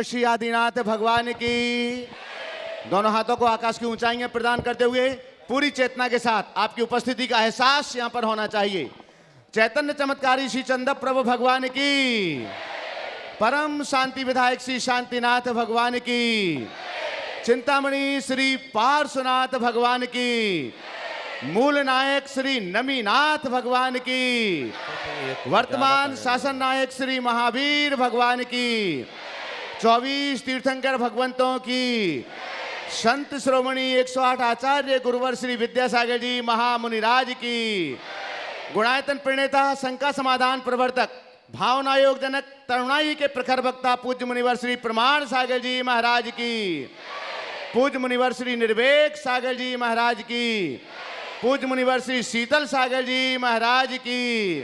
श्री आदिनाथ भगवान की। दोनों हाथों को आकाश की ऊंचाइयां प्रदान करते हुए पूरी चेतना के साथ आपकी उपस्थिति का एहसास यहां पर होना चाहिए। चैतन्य चमत्कारी श्री चंद्र प्रभु भगवान की, परम शांति विधायक श्री शांतिनाथ भगवान की, चिंतामणि श्री पार्श्वनाथ भगवान की, मूल नायक श्री नमीनाथ भगवान की, वर्तमान शासन नायक श्री महावीर भगवान की, 24 तीर्थंकर भगवंतों की, संत श्रोमणी 108 आचार्य गुरुवर श्री विद्यासागर जी महामुनिराज की, गुणायतन प्रणेता, शंका समाधान प्रवर्तक, भावना योग जनक, तरुणाई के प्रखर वक्ता पूज्य मुनिवर श्री प्रमाण सागर जी महाराज की, पूज्य मुनिवर श्री निर्वेक सागर जी महाराज की, पूज्य मुनिवर श्री शीतल सागर जी महाराज की,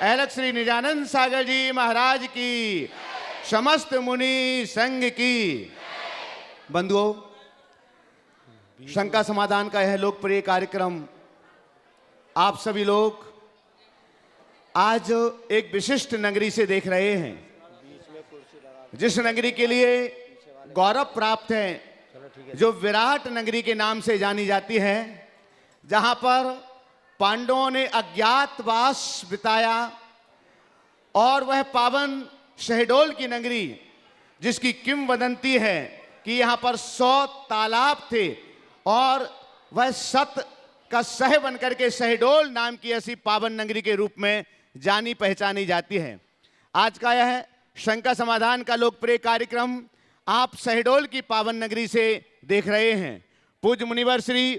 अहलक श्री निजानंद सागर जी महाराज की, समस्त मुनि संघ की। बंधुओं, शंका समाधान का यह लोकप्रिय कार्यक्रम आप सभी लोग आज एक विशिष्ट नगरी से देख रहे हैं, जिस नगरी के लिए गौरव प्राप्त है, जो विराट नगरी के नाम से जानी जाती है, जहां पर पांडवों ने अज्ञातवास बिताया और वह पावन शहडोल की नगरी, जिसकी किंवदंती है कि यहां पर 100 तालाब थे और वह सत का सह बनकर के शहडोल नाम की ऐसी पावन नगरी के रूप में जानी पहचानी जाती है। आज का यह शंका समाधान का लोकप्रिय कार्यक्रम आप शहडोल की पावन नगरी से देख रहे हैं। पूज्य मुनिवर श्री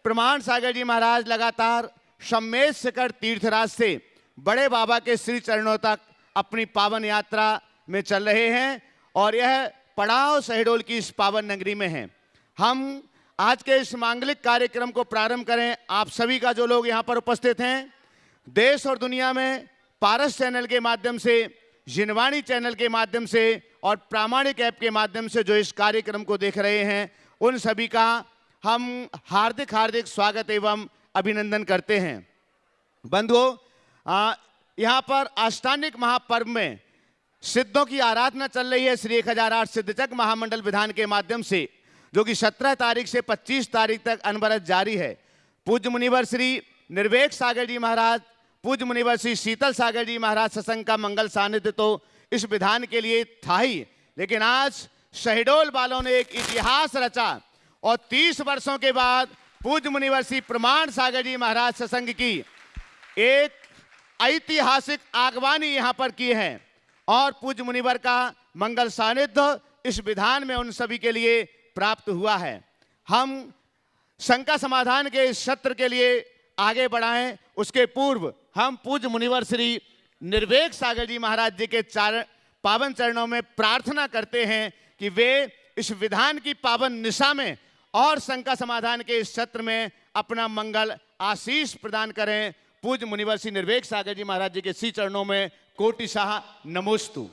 प्रमाण सागर जी महाराज लगातार सम्मेद शिखर तीर्थराज से बड़े बाबा के श्री चरणों तक अपनी पावन यात्रा में चल रहे हैं और यह पड़ाव शहडोल की इस पावन नगरी में है। हम आज के इस मांगलिक कार्यक्रम को प्रारंभ करें। आप सभी का जो लोग यहाँ पर उपस्थित हैं, देश और दुनिया में पारस चैनल के माध्यम से, जिनवाणी चैनल के माध्यम से और प्रामाणिक ऐप के माध्यम से जो इस कार्यक्रम को देख रहे हैं, उन सभी का हम हार्दिक हार्दिक स्वागत एवं अभिनंदन करते हैं। बंधुओं, यहाँ पर अष्टांगिक महापर्व में सिद्धों की आराधना चल रही है श्री 1008 सिद्धचक महामंडल विधान के माध्यम से, जो कि 17 तारीख से 25 तारीख तक अनवरत जारी है। पूज्य मुनिवर श्री निर्वेक सागर जी महाराज, पूज्य मुनिवर श्री शीतल सागर जी महाराज सत्संग का मंगल सानिध्य तो इस विधान के लिए था ही, लेकिन आज शहडोल वालों ने एक इतिहास रचा और 30 वर्षों के बाद पूज्य मुनिवर श्री प्रमाण सागर जी महाराज सत्संग की एक ऐतिहासिक आगवानी यहाँ पर की है और पूज्य मुनिवर का मंगल सानिध्य इस विधान में उन सभी के लिए प्राप्त हुआ है। हम शंका समाधान के इस सत्र के लिए आगे बढ़ाएं, उसके पूर्व हम पूज्य मुनिवर श्री निर्वेक सागर जी महाराज जी के पावन चरणों में प्रार्थना करते हैं कि वे इस विधान की पावन निशा में और शंका समाधान के इस सत्र में अपना मंगल आशीष प्रदान करें। पूज्य मुनिवर श्री निर्वेक सागर जी महाराज जी के श्री चरणों में कोटिशाह नमोस्तु।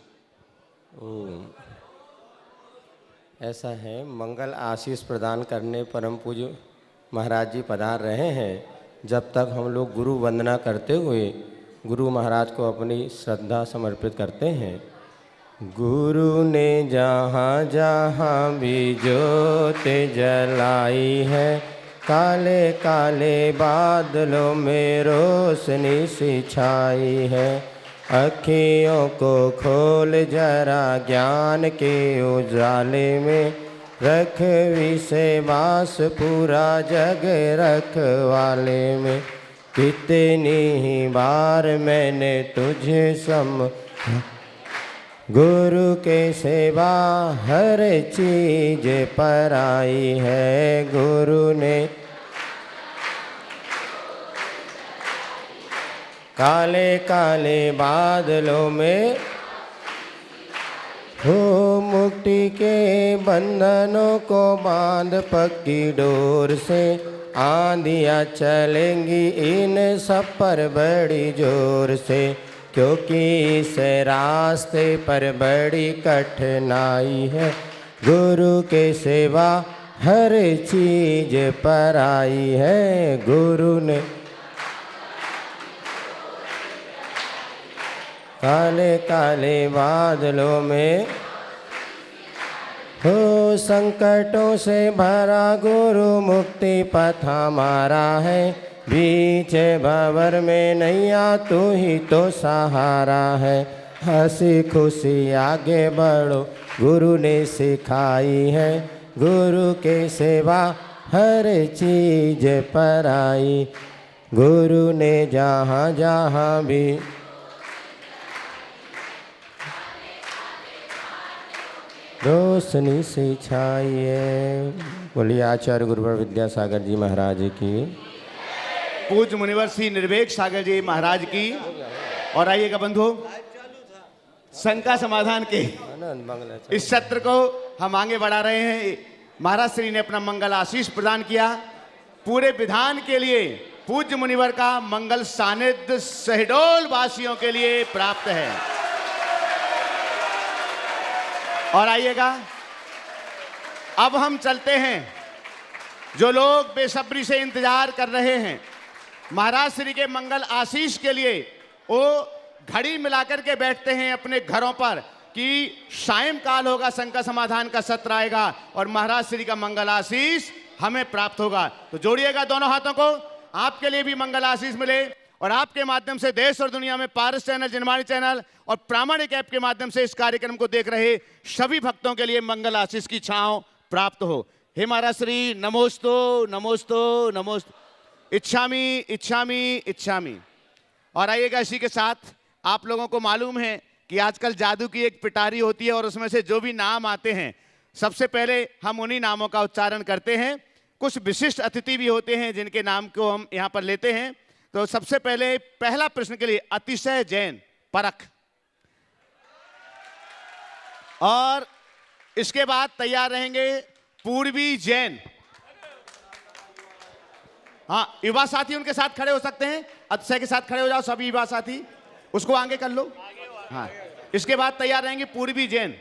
ऐसा है, मंगल आशीष प्रदान करने परम पूज्य महाराज जी पधार रहे हैं। जब तक हम लोग गुरु वंदना करते हुए गुरु महाराज को अपनी श्रद्धा समर्पित करते हैं। गुरु ने जहाँ जहाँ भी ज्योत जलाई है, काले काले बादलों में रोशनी सी छाई है। अखियों को खोल जरा ज्ञान के उजाले में, रखवी से बास पूरा जग रखवाले में। कितनी ही बार मैंने तुझे गुरु के सेवा हर चीज पर आई है। गुरु ने काले काले बादलों में हो, मुक्ति के बंधनों को बांध पक्की डोर से। आंधियाँ चलेंगी इन सब पर बड़ी जोर से, क्योंकि इस रास्ते पर बड़ी कठिनाई है। गुरु के सेवा हर चीज पर आई है। गुरु ने काले काले बादलों में हो संकटों से भरा गुरु मुक्ति पथ हमारा है, बीच भंवर में नैया तू ही तो सहारा है। हंसी खुशी आगे बढ़ो गुरु ने सिखाई है, गुरु के सेवा हर चीज पर आई। गुरु ने जहाँ जहाँ भी रोशनी से छाई है। बोलिए आचार्य गुरुवर विद्यासागर जी महाराज की, पूज्य मुनिवर श्री निर्वेक सागर जी महाराज की। और आइएगा बंधु, शंका समाधान के इस सत्र को हम आगे बढ़ा रहे हैं। महाराज श्री ने अपना मंगल आशीष प्रदान किया। पूरे विधान के लिए पूज्य मुनिवर का मंगल सानिध्य शहडोल वासियों के लिए प्राप्त है। और आइएगा, अब हम चलते हैं। जो लोग बेसब्री से इंतजार कर रहे हैं महाराज श्री के मंगल आशीष के लिए, वो घड़ी मिलाकर के बैठते हैं अपने घरों पर कि सायंकाल होगा, शंका समाधान का सत्र आएगा और महाराज श्री का मंगल आशीष हमें प्राप्त होगा। तो जोड़िएगा दोनों हाथों को, आपके लिए भी मंगल आशीष मिले और आपके माध्यम से देश और दुनिया में पारस चैनल, जिनवाणी चैनल और प्रामाणिक ऐप के माध्यम से इस कार्यक्रम को देख रहे सभी भक्तों के लिए मंगल आशीष की छांव प्राप्त हो। हे महाराज श्री, नमोस्तु नमोस्तु नमोस्तु, इच्छामी इच्छामी इच्छामी। और आइएगा, इसी के साथ आप लोगों को मालूम है कि आजकल जादू की एक पिटारी होती है और उसमें से जो भी नाम आते हैं सबसे पहले हम उन्हीं नामों का उच्चारण करते हैं। कुछ विशिष्ट अतिथि भी होते हैं जिनके नाम को हम यहाँ पर लेते हैं। तो सबसे पहले पहला प्रश्न के लिए अतिशय जैन परख, और इसके बाद तैयार रहेंगे पूर्वी जैन। हाँ, युवा साथी उनके साथ खड़े हो सकते हैं, अतिशय के साथ खड़े हो जाओ सभी युवा साथी, उसको आगे कर लो। हाँ, इसके बाद तैयार रहेंगे पूर्वी जैन।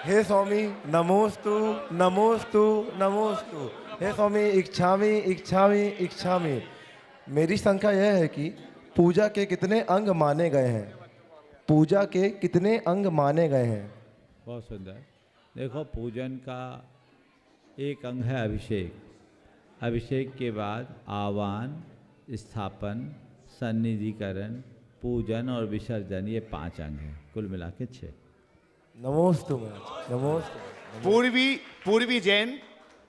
हे स्वामी नमोस्तु नमोस्तु नमोस्तु। हे स्वामी इच्छामी इच्छामी इच्छामी। मेरी शंका यह है कि पूजा के कितने अंग माने गए हैं? पूजा के कितने अंग माने गए हैं? बहुत सुंदर। देखो, पूजन का एक अंग है अभिषेक। अभिषेक के बाद आवाहन, स्थापन, सन्निधिकरण, पूजन और विसर्जन, ये 5 अंग हैं, कुल मिला के 6। नमोस्तु महाराज, नमोस्तु। पूर्वी जैन।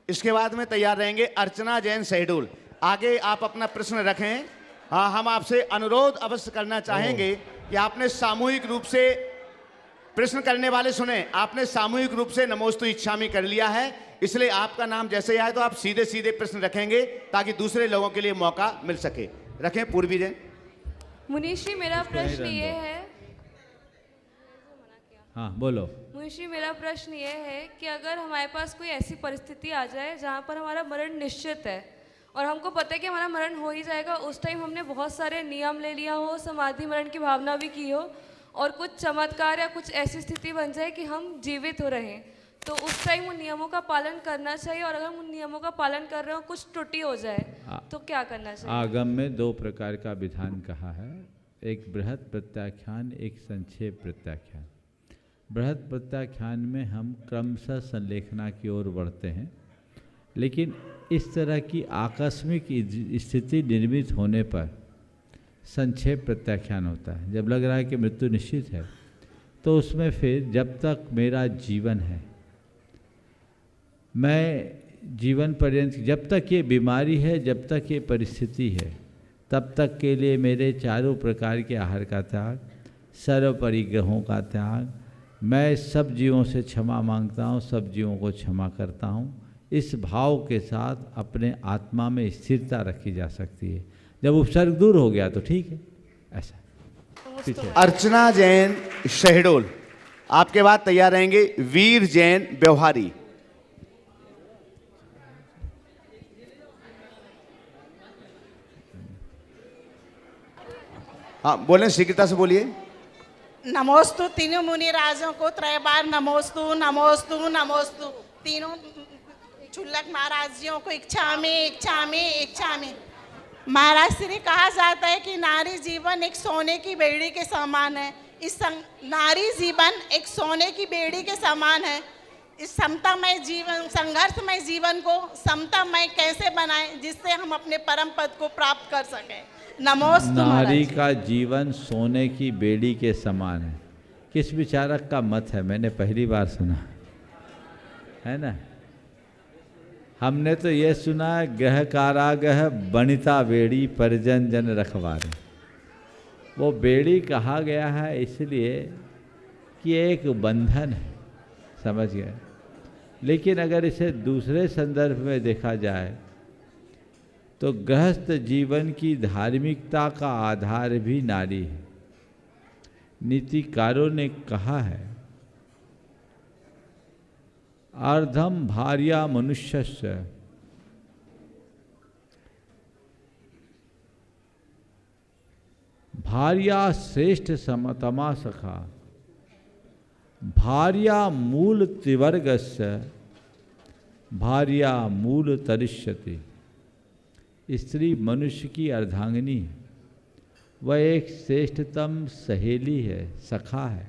इसके बाद में तैयार रहेंगे अर्चना जैन शहडोल। आगे आप अपना प्रश्न रखें। हाँ, हम आपसे अनुरोध अवश्य करना चाहेंगे कि आपने सामूहिक रूप से प्रश्न करने वाले सुने, आपने सामूहिक रूप से नमोस्तु इच्छामी कर लिया है, इसलिए आपका नाम जैसे ही आए तो आप सीधे सीधे प्रश्न रखेंगे ताकि दूसरे लोगों के लिए मौका मिल सके। रखें पूर्वी जैन। मुनीश्री, मेरा प्रश्न ये है। हाँ बोलो। मुनीश्री, मेरा प्रश्न ये है कि अगर हमारे पास कोई ऐसी परिस्थिति आ जाए जहाँ पर हमारा मरण निश्चित है और हमको पता है कि हमारा मरण हो ही जाएगा, उस टाइम हमने बहुत सारे नियम ले लिया हो, समाधि मरण की भावना भी की हो और कुछ चमत्कार या कुछ ऐसी स्थिति बन जाए कि हम जीवित हो रहें, तो उस टाइम उन नियमों का पालन करना चाहिए? और अगर हम उन नियमों का पालन कर रहे हो, कुछ त्रुटि हो जाए तो क्या करना चाहिए? आगम में 2 प्रकार का विधान कहा है, एक बृहत प्रत्याख्यान, एक संक्षेप प्रत्याख्यान। बृहत प्रत्याख्यान में हम क्रमशः संलेखना की ओर बढ़ते हैं, लेकिन इस तरह की आकस्मिक स्थिति निर्मित होने पर संक्षेप प्रत्याख्यान होता है। जब लग रहा है कि मृत्यु निश्चित है तो उसमें फिर जब तक मेरा जीवन है, मैं जीवन पर्यंत, जब तक ये बीमारी है, जब तक ये परिस्थिति है, तब तक के लिए मेरे चारों प्रकार के आहार का त्याग, सर्व परिग्रहों का त्याग, मैं सब जीवों से क्षमा मांगता हूँ, सब जीवों को क्षमा करता हूँ, इस भाव के साथ अपने आत्मा में स्थिरता रखी जा सकती है। जब उपसर्ग दूर हो गया तो ठीक है। ऐसा अर्चना जैन शहडोल। आपके बाद तैयार रहेंगे वीर जैन व्यवहारी। हाँ बोलें, शीघ्रता से बोलिए। नमोस्तु तीनों मुनि राजों को त्रय बार नमोस्तु नमोस्तु नमोस्तु। तीनों चुल्लक महाराजियों को इच्छा में महाराज श्री कहा जाता है कि नारी जीवन एक सोने की बेड़ी के समान है। नारी जीवन एक सोने की बेड़ी के समान है। इस समतामय जीवन, संघर्षमय जीवन को समतामय कैसे बनाएं जिससे हम अपने परम पद को प्राप्त कर सकें। नमोस्तु नारी महाराज। का जीवन सोने की बेड़ी के समान है। किस विचारक का मत है? मैंने पहली बार सुना है ना। हमने तो ये सुना है, गृह कारागृह बनिता बेड़ी परिजन जन रखवारे। वो बेड़ी कहा गया है इसलिए कि एक बंधन है, समझ गए। लेकिन अगर इसे दूसरे संदर्भ में देखा जाए तो गृहस्थ जीवन की धार्मिकता का आधार भी नारी है। नीतिकारों ने कहा है, अर्धम भार्या मनुष्यस्य भार्या श्रेष्ठ समतमा सखा भार्या मूल त्रिवर्गस्य भार्या मूल तरिष्यति। स्त्री मनुष्य की अर्धांगिनी है, वह एक श्रेष्ठतम सहेली है, सखा है,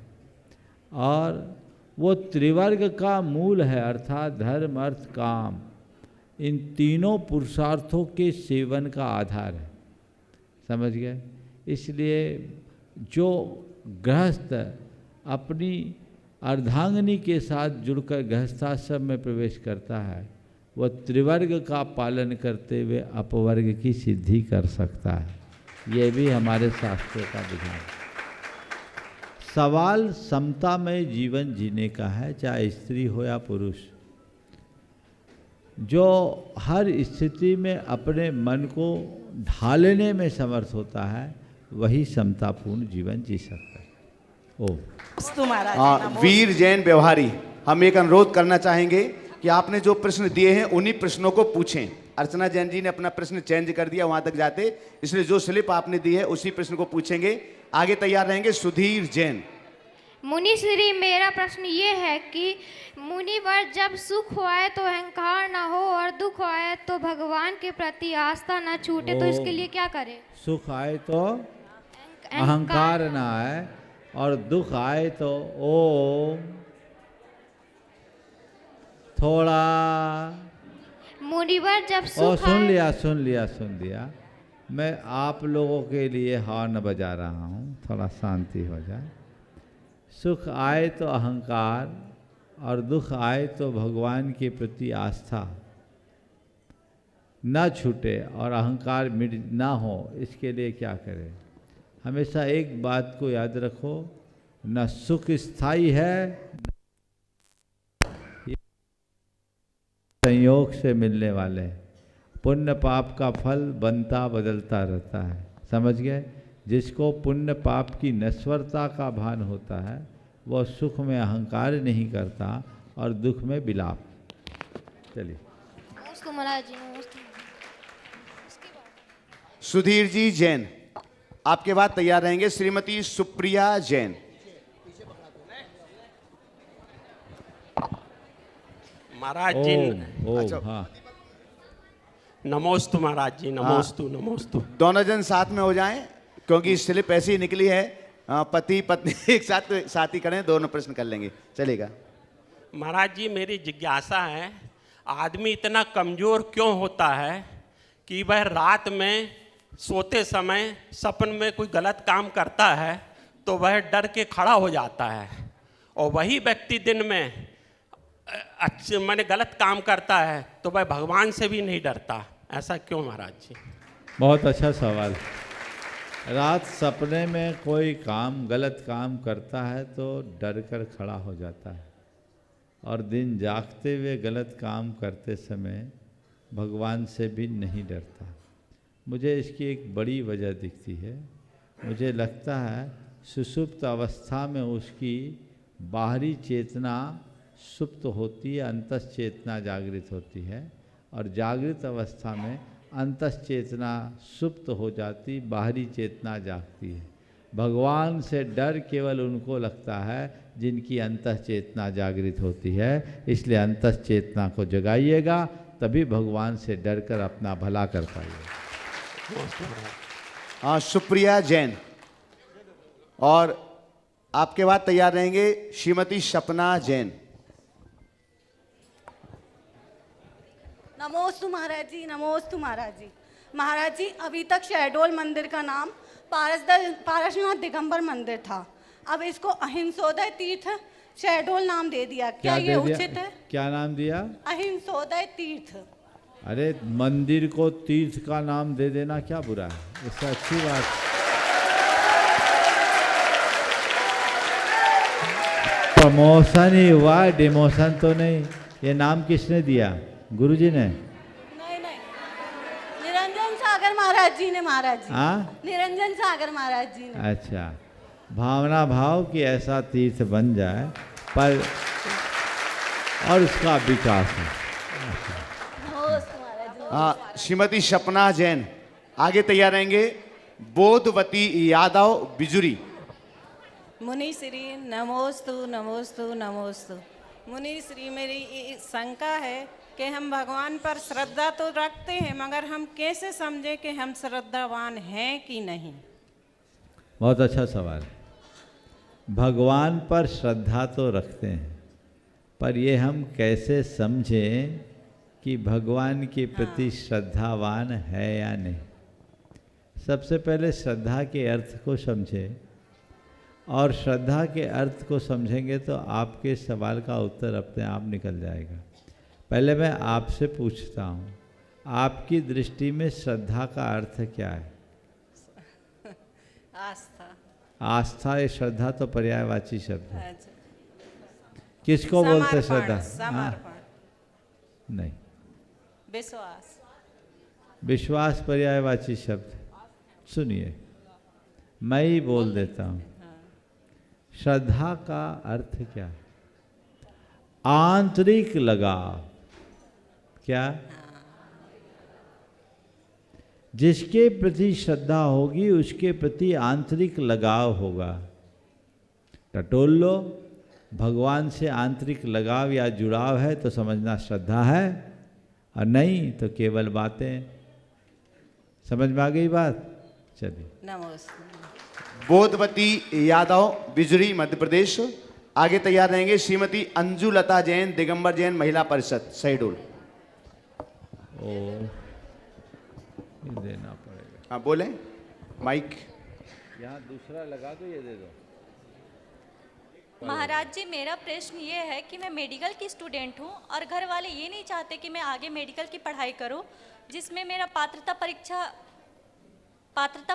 और वो त्रिवर्ग का मूल है, अर्थात धर्म अर्थ काम, इन तीनों पुरुषार्थों के सेवन का आधार है, समझ गए। इसलिए जो गृहस्थ अपनी अर्धांगिनी के साथ जुड़कर गृहस्थाश्रम में प्रवेश करता है, वह त्रिवर्ग का पालन करते हुए अपवर्ग की सिद्धि कर सकता है। ये भी हमारे शास्त्रों का विधान है। सवाल समता में जीवन जीने का है, चाहे स्त्री हो या पुरुष। जो हर स्थिति में अपने मन को ढालने में समर्थ होता है, वही समतापूर्ण जीवन जी सकता है। नमोस्तु महाराज। वीर जैन व्यवहारी, हम एक अनुरोध करना चाहेंगे कि आपने जो प्रश्न दिए हैं उन्हीं प्रश्नों को पूछें। अर्चना जैन जी ने अपना प्रश्न चेंज कर दिया वहां तक जाते, इसलिए जो स्लिप आपने दी है उसी प्रश्न को पूछेंगे। आगे तैयार रहेंगे सुधीर जैन। मुनि श्री, मेरा प्रश्न ये है कि मुनिवर जब सुख होए तो अहंकार ना हो और दुख आए तो भगवान के प्रति आस्था ना छूटे, तो इसके लिए क्या करें? सुख आए तो अहंकार ना आए और दुख आए तो ओम थोड़ा मुनिवर जब सुख सुन लिया। मैं आप लोगों के लिए हॉर्न बजा रहा हूँ, थोड़ा शांति हो जाए। सुख आए तो अहंकार और दुख आए तो भगवान के प्रति आस्था न छूटे और अहंकार मिट ना हो, इसके लिए क्या करें? हमेशा एक बात को याद रखो, न सुख स्थायी है, संयोग से मिलने वाले हैं। पुण्य पाप का फल बनता बदलता रहता है, समझ गए। जिसको पुण्य पाप की नश्वरता का भान होता है, वह सुख में अहंकार नहीं करता और दुख में विलाप। चलिए। सुधीर जी जैन, आपके बाद तैयार रहेंगे श्रीमती सुप्रिया जैन। महाराज जी अच्छा। हाँ, नमोस्तु महाराज जी, नमोस्तु नमोस्तु। दोनों जन साथ में हो जाएं, क्योंकि स्लिप ऐसी ही निकली है। पति पत्नी एक साथ ही करें, दोनों प्रश्न कर लेंगे, चलेगा। महाराज जी, मेरी जिज्ञासा है, आदमी इतना कमजोर क्यों होता है कि वह रात में सोते समय सपन में कोई गलत काम करता है तो वह डर के खड़ा हो जाता है, और वही व्यक्ति दिन में अच्छे मैंने गलत काम करता है तो वह भगवान से भी नहीं डरता? ऐसा क्यों महाराज जी? बहुत अच्छा सवाल। रात सपने में कोई काम गलत काम करता है तो डर कर खड़ा हो जाता है, और दिन जागते हुए गलत काम करते समय भगवान से भी नहीं डरता। मुझे इसकी एक बड़ी वजह दिखती है। मुझे लगता है सुषुप्त अवस्था में उसकी बाहरी चेतना सुप्त होती है, अंतस चेतना जागृत होती है, और जागृत अवस्था में अंतस चेतना सुप्त हो जाती, बाहरी चेतना जागती है। भगवान से डर केवल उनको लगता है जिनकी अंतस चेतना जागृत होती है, इसलिए अंतस चेतना को जगाइएगा, तभी भगवान से डर कर अपना भला कर पाइएगा। सुप्रिया जैन, और आपके बाद तैयार रहेंगे श्रीमती सपना जैन। नमोस्तु महाराज जी, नमोस्तु महाराज जी। महाराज जी, अभी तक शहडोल मंदिर का नाम पारसनाथ दिगंबर मंदिर था, अब इसको अहिंसोदय तीर्थ शहडोल नाम दे दिया, क्या ये उचित है? क्या नाम दिया? अहिंसोदय तीर्थ। अरे मंदिर को तीर्थ का नाम दे देना क्या बुरा है, इससे अच्छी बात। प्रमोशन ही हुआ, डिमोशन तो नहीं। ये नाम किसने दिया? गुरुजी ने? नहीं नहीं, निरंजन सागर महाराज जी ने। महाराज जी, हाँ, निरंजन सागर महाराज जी ने। अच्छा, भावना भाव कि ऐसा तीर्थ बन जाए पर और उसका विकास है। श्रीमती सपना जैन आगे तैयार रहेंगे। बोधवती यादव बिजुरी। मुनि श्री नमोस्तु नमोस्तु नमोस्तु। मुनि श्री, मेरी शंका है कि हम भगवान पर श्रद्धा तो रखते हैं, मगर हम कैसे समझे कि हम श्रद्धावान हैं कि नहीं? बहुत अच्छा सवाल। भगवान पर श्रद्धा तो रखते हैं, पर ये हम कैसे समझें कि भगवान के प्रति श्रद्धावान है या नहीं। सबसे पहले श्रद्धा के अर्थ को समझें, और श्रद्धा के अर्थ को समझेंगे तो आपके सवाल का उत्तर अपने आप निकल जाएगा। पहले मैं आपसे पूछता हूँ, आपकी दृष्टि में श्रद्धा का अर्थ क्या है? आस्था। आस्था, ये श्रद्धा तो पर्यायवाची शब्द है। किसको बोलते श्रद्धा? समर्पण। नहीं, विश्वास। विश्वास पर्यायवाची शब्द। सुनिए, मैं ही बोल देता हूँ। श्रद्धा का अर्थ क्या है? आंतरिक लगाव। क्या? जिसके प्रति श्रद्धा होगी उसके प्रति आंतरिक लगाव होगा। टटोल लो, भगवान से आंतरिक लगाव या जुड़ाव है तो समझना श्रद्धा है, और नहीं तो केवल बातें। समझ में आ गई बात? चलिए। नमस्ते। बोधवती यादव बिजुरी मध्य प्रदेश। आगे तैयार रहेंगे श्रीमती अंजुलता जैन दिगंबर जैन महिला परिषद शहडोल। ओ, ये देना पड़ेगा। हाँ बोलें, माइक यहाँ दूसरा लगा दो, ये दे दो। महाराज जी, मेरा प्रश्न ये है कि मैं मेडिकल की स्टूडेंट हूँ और घर वाले ये नहीं चाहते कि मैं आगे मेडिकल की पढ़ाई करूँ, जिसमें मेरा पात्रता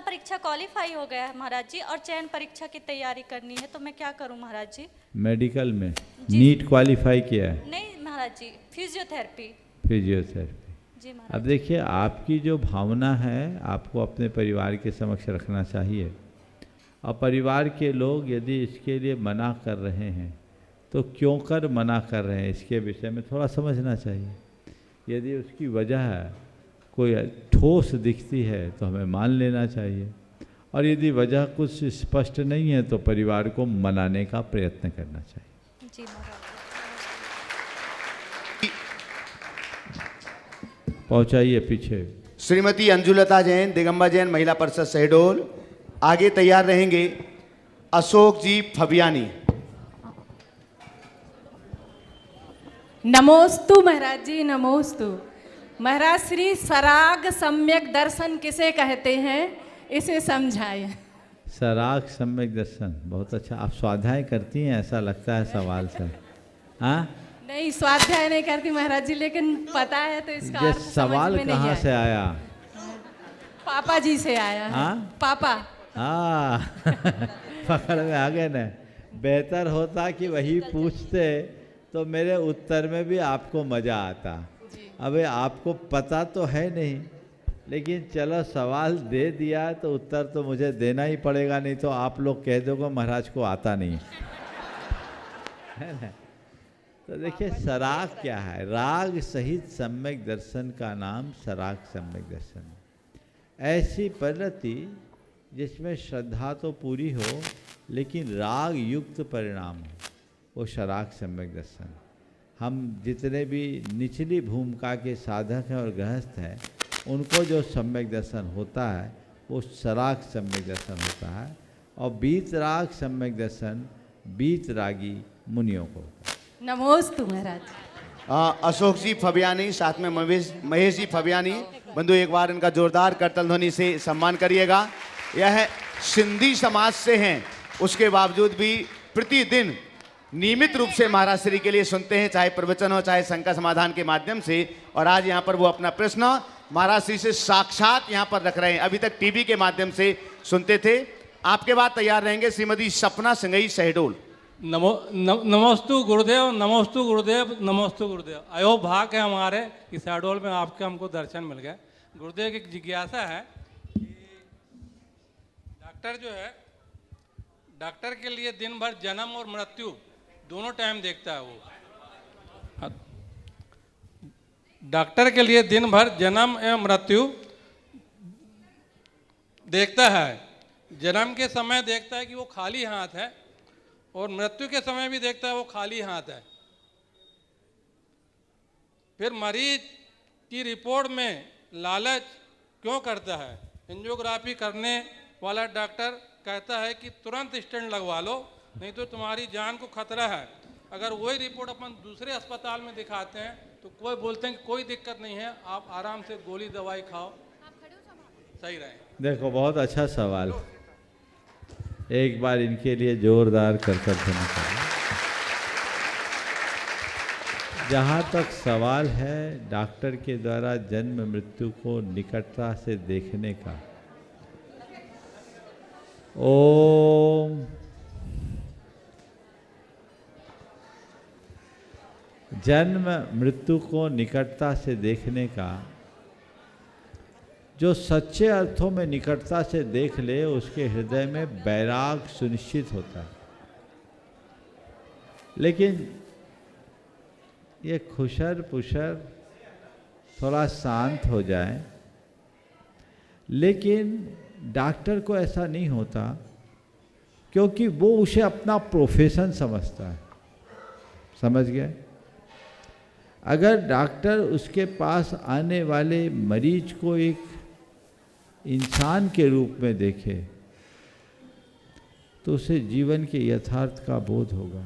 परीक्षा क्वालिफाई हो गया है महाराज जी, और चयन परीक्षा की तैयारी करनी है, तो मैं क्या करूँ महाराज जी? मेडिकल में नीट क्वालिफाई किया है? नहीं महाराज जी, फिजियोथेरेपी। फिजियोथेरेपी जी महाराज। अब देखिए, आपकी जो भावना है आपको अपने परिवार के समक्ष रखना चाहिए, और परिवार के लोग यदि इसके लिए मना कर रहे हैं तो क्यों कर मना कर रहे हैं, इसके विषय में थोड़ा समझना चाहिए। यदि उसकी वजह कोई ठोस दिखती है तो हमें मान लेना चाहिए, और यदि वजह कुछ स्पष्ट नहीं है तो परिवार को मनाने का प्रयत्न करना चाहिए। जी महाराज। पहुंचाइए पीछे। श्रीमती अंजुलता जैन दिगंबर जैन महिला परिषद शहडोल। आगे तैयार रहेंगे अशोक जी फबियानी। नमोस्तु महाराज जी, नमोस्तु। महाराज श्री सराग सम्यक दर्शन किसे कहते हैं, इसे समझाएं। सराग सम्यक दर्शन, बहुत अच्छा। आप स्वाध्याय करती हैं ऐसा लगता है सवाल से। हाँ, नहीं स्वाध्याय नहीं करती महाराज जी, लेकिन पता है तो इसका ये अर्थ समझ सवाल में नहीं कहाँ से आया? पापा जी से आया। हाँ? पापा। पकड़ में आ गए ना। बेहतर होता कि वही पूछते तो मेरे उत्तर में भी आपको मज़ा आता। अबे आपको पता तो है नहीं, लेकिन चलो सवाल दे दिया तो उत्तर तो मुझे देना ही पड़ेगा, नहीं तो आप लोग कह दोगे महाराज को आता नहीं है ना। तो देखिए, सराग क्या है? राग सहित सम्यक दर्शन का नाम सराग सम्यक दर्शन है। ऐसी पद्धति जिसमें श्रद्धा तो पूरी हो लेकिन राग युक्त परिणाम हो, वो सराग सम्यक दर्शन। हम जितने भी निचली भूमिका के साधक हैं और गृहस्थ हैं, उनको जो सम्यक दर्शन होता है वो सराग सम्यक दर्शन होता है, और बीत राग सम्यक दर्शन बीत रागी मुनियों को होता है। नमोस्तु महाराज। अशोक जी फबियानी, साथ में महेश जी फबियानी, बंधु एक बार इनका जोरदार करतल ध्वनि से सम्मान करिएगा। यह सिंधी समाज से हैं, उसके बावजूद भी प्रतिदिन नियमित रूप से महाराज श्री के लिए सुनते हैं, चाहे प्रवचन हो चाहे शंका समाधान के माध्यम से। और आज यहाँ पर वो अपना प्रश्न महाराज श्री से साक्षात यहाँ पर रख रहे हैं। अभी तक टीवी के माध्यम से सुनते थे। आपके बाद तैयार रहेंगे श्रीमती सपना सिंघई शहडोल। नमोस्तु गुरुदेव, नमोस्तु गुरुदेव, नमोस्तु गुरुदेव। अयो भाग है हमारे कि शहडोल में आपके हमको दर्शन मिल गए। गुरुदेव की एक जिज्ञासा है कि डॉक्टर जो है, डॉक्टर के लिए दिन भर जन्म और मृत्यु दोनों टाइम देखता है। वो डॉक्टर के लिए दिन भर जन्म एवं मृत्यु देखता है। जन्म के समय देखता है कि वो खाली हाथ है और मृत्यु के समय भी देखता है वो खाली हाथ है। फिर मरीज की रिपोर्ट में लालच क्यों करता है? एंजियोग्राफी करने वाला डॉक्टर कहता है कि तुरंत स्टेंट लगवा लो, नहीं तो तुम्हारी जान को खतरा है। अगर वही रिपोर्ट अपन दूसरे अस्पताल में दिखाते हैं तो कोई बोलते हैं कि कोई दिक्कत नहीं है, आप आराम से गोली दवाई खाओ, सही रहे। देखो, बहुत अच्छा सवाल। एक बार इनके लिए जोरदार करतल ध्वनि करें। जहाँ तक सवाल है डॉक्टर के द्वारा जन्म मृत्यु को निकटता से देखने का, ओम जन्म मृत्यु को निकटता से देखने का, जो सच्चे अर्थों में निकटता से देख ले उसके हृदय में वैराग सुनिश्चित होता है। लेकिन ये खुशर पुशर थोड़ा शांत हो जाए, लेकिन डॉक्टर को ऐसा नहीं होता क्योंकि वो उसे अपना प्रोफेशन समझता है। समझ गए? अगर डॉक्टर उसके पास आने वाले मरीज को एक इंसान के रूप में देखे तो उसे जीवन के यथार्थ का बोध होगा।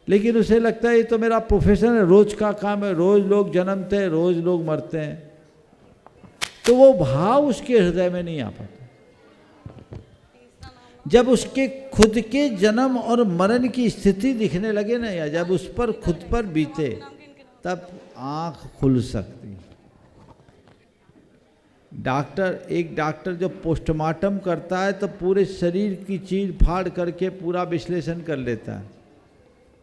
लेकिन उसे लगता है ये तो मेरा प्रोफेशन है, रोज का काम है, रोज लोग जन्मते हैं, रोज लोग मरते हैं, तो वो भाव उसके हृदय में नहीं आ पाता। जब उसके खुद के जन्म और मरण की स्थिति दिखने लगे ना, या जब उस पर खुद पर बीते, तब आंख खुल सकती। एक डॉक्टर जो पोस्टमार्टम करता है तो पूरे शरीर की चीर फाड़ करके पूरा विश्लेषण कर लेता है।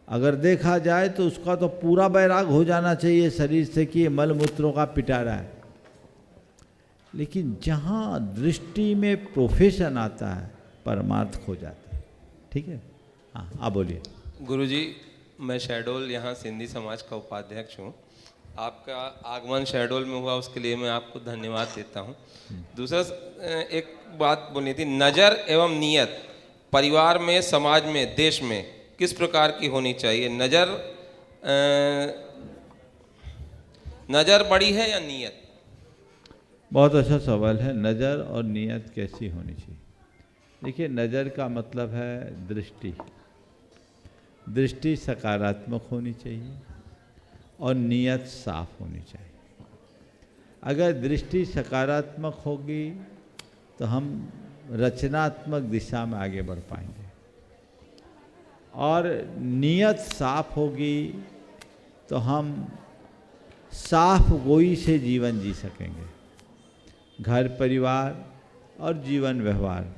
अगर देखा जाए तो उसका तो पूरा वैराग हो जाना चाहिए शरीर से कि ये मल मूत्रों का पिटारा है। लेकिन जहाँ दृष्टि में प्रोफेशन आता है, परमार्थ खो जाता है। ठीक है, हाँ आप बोलिए। गुरुजी, मैं शहडोल यहाँ सिंधी समाज का उपाध्यक्ष हूँ। आपका आगमन शहडोल में हुआ, उसके लिए मैं आपको धन्यवाद देता हूँ। दूसरा एक बात बोलनी थी, नज़र एवं नीयत परिवार में, समाज में, देश में किस प्रकार की होनी चाहिए? नज़र बड़ी है या नीयत? बहुत अच्छा सवाल है। नज़र और नीयत कैसी होनी चाहिए? देखिए, नज़र का मतलब है दृष्टि। दृष्टि सकारात्मक होनी चाहिए और नीयत साफ होनी चाहिए। अगर दृष्टि सकारात्मक होगी तो हम रचनात्मक दिशा में आगे बढ़ पाएंगे, और नीयत साफ होगी तो हम साफ गोई से जीवन जी सकेंगे। घर परिवार और जीवन व्यवहार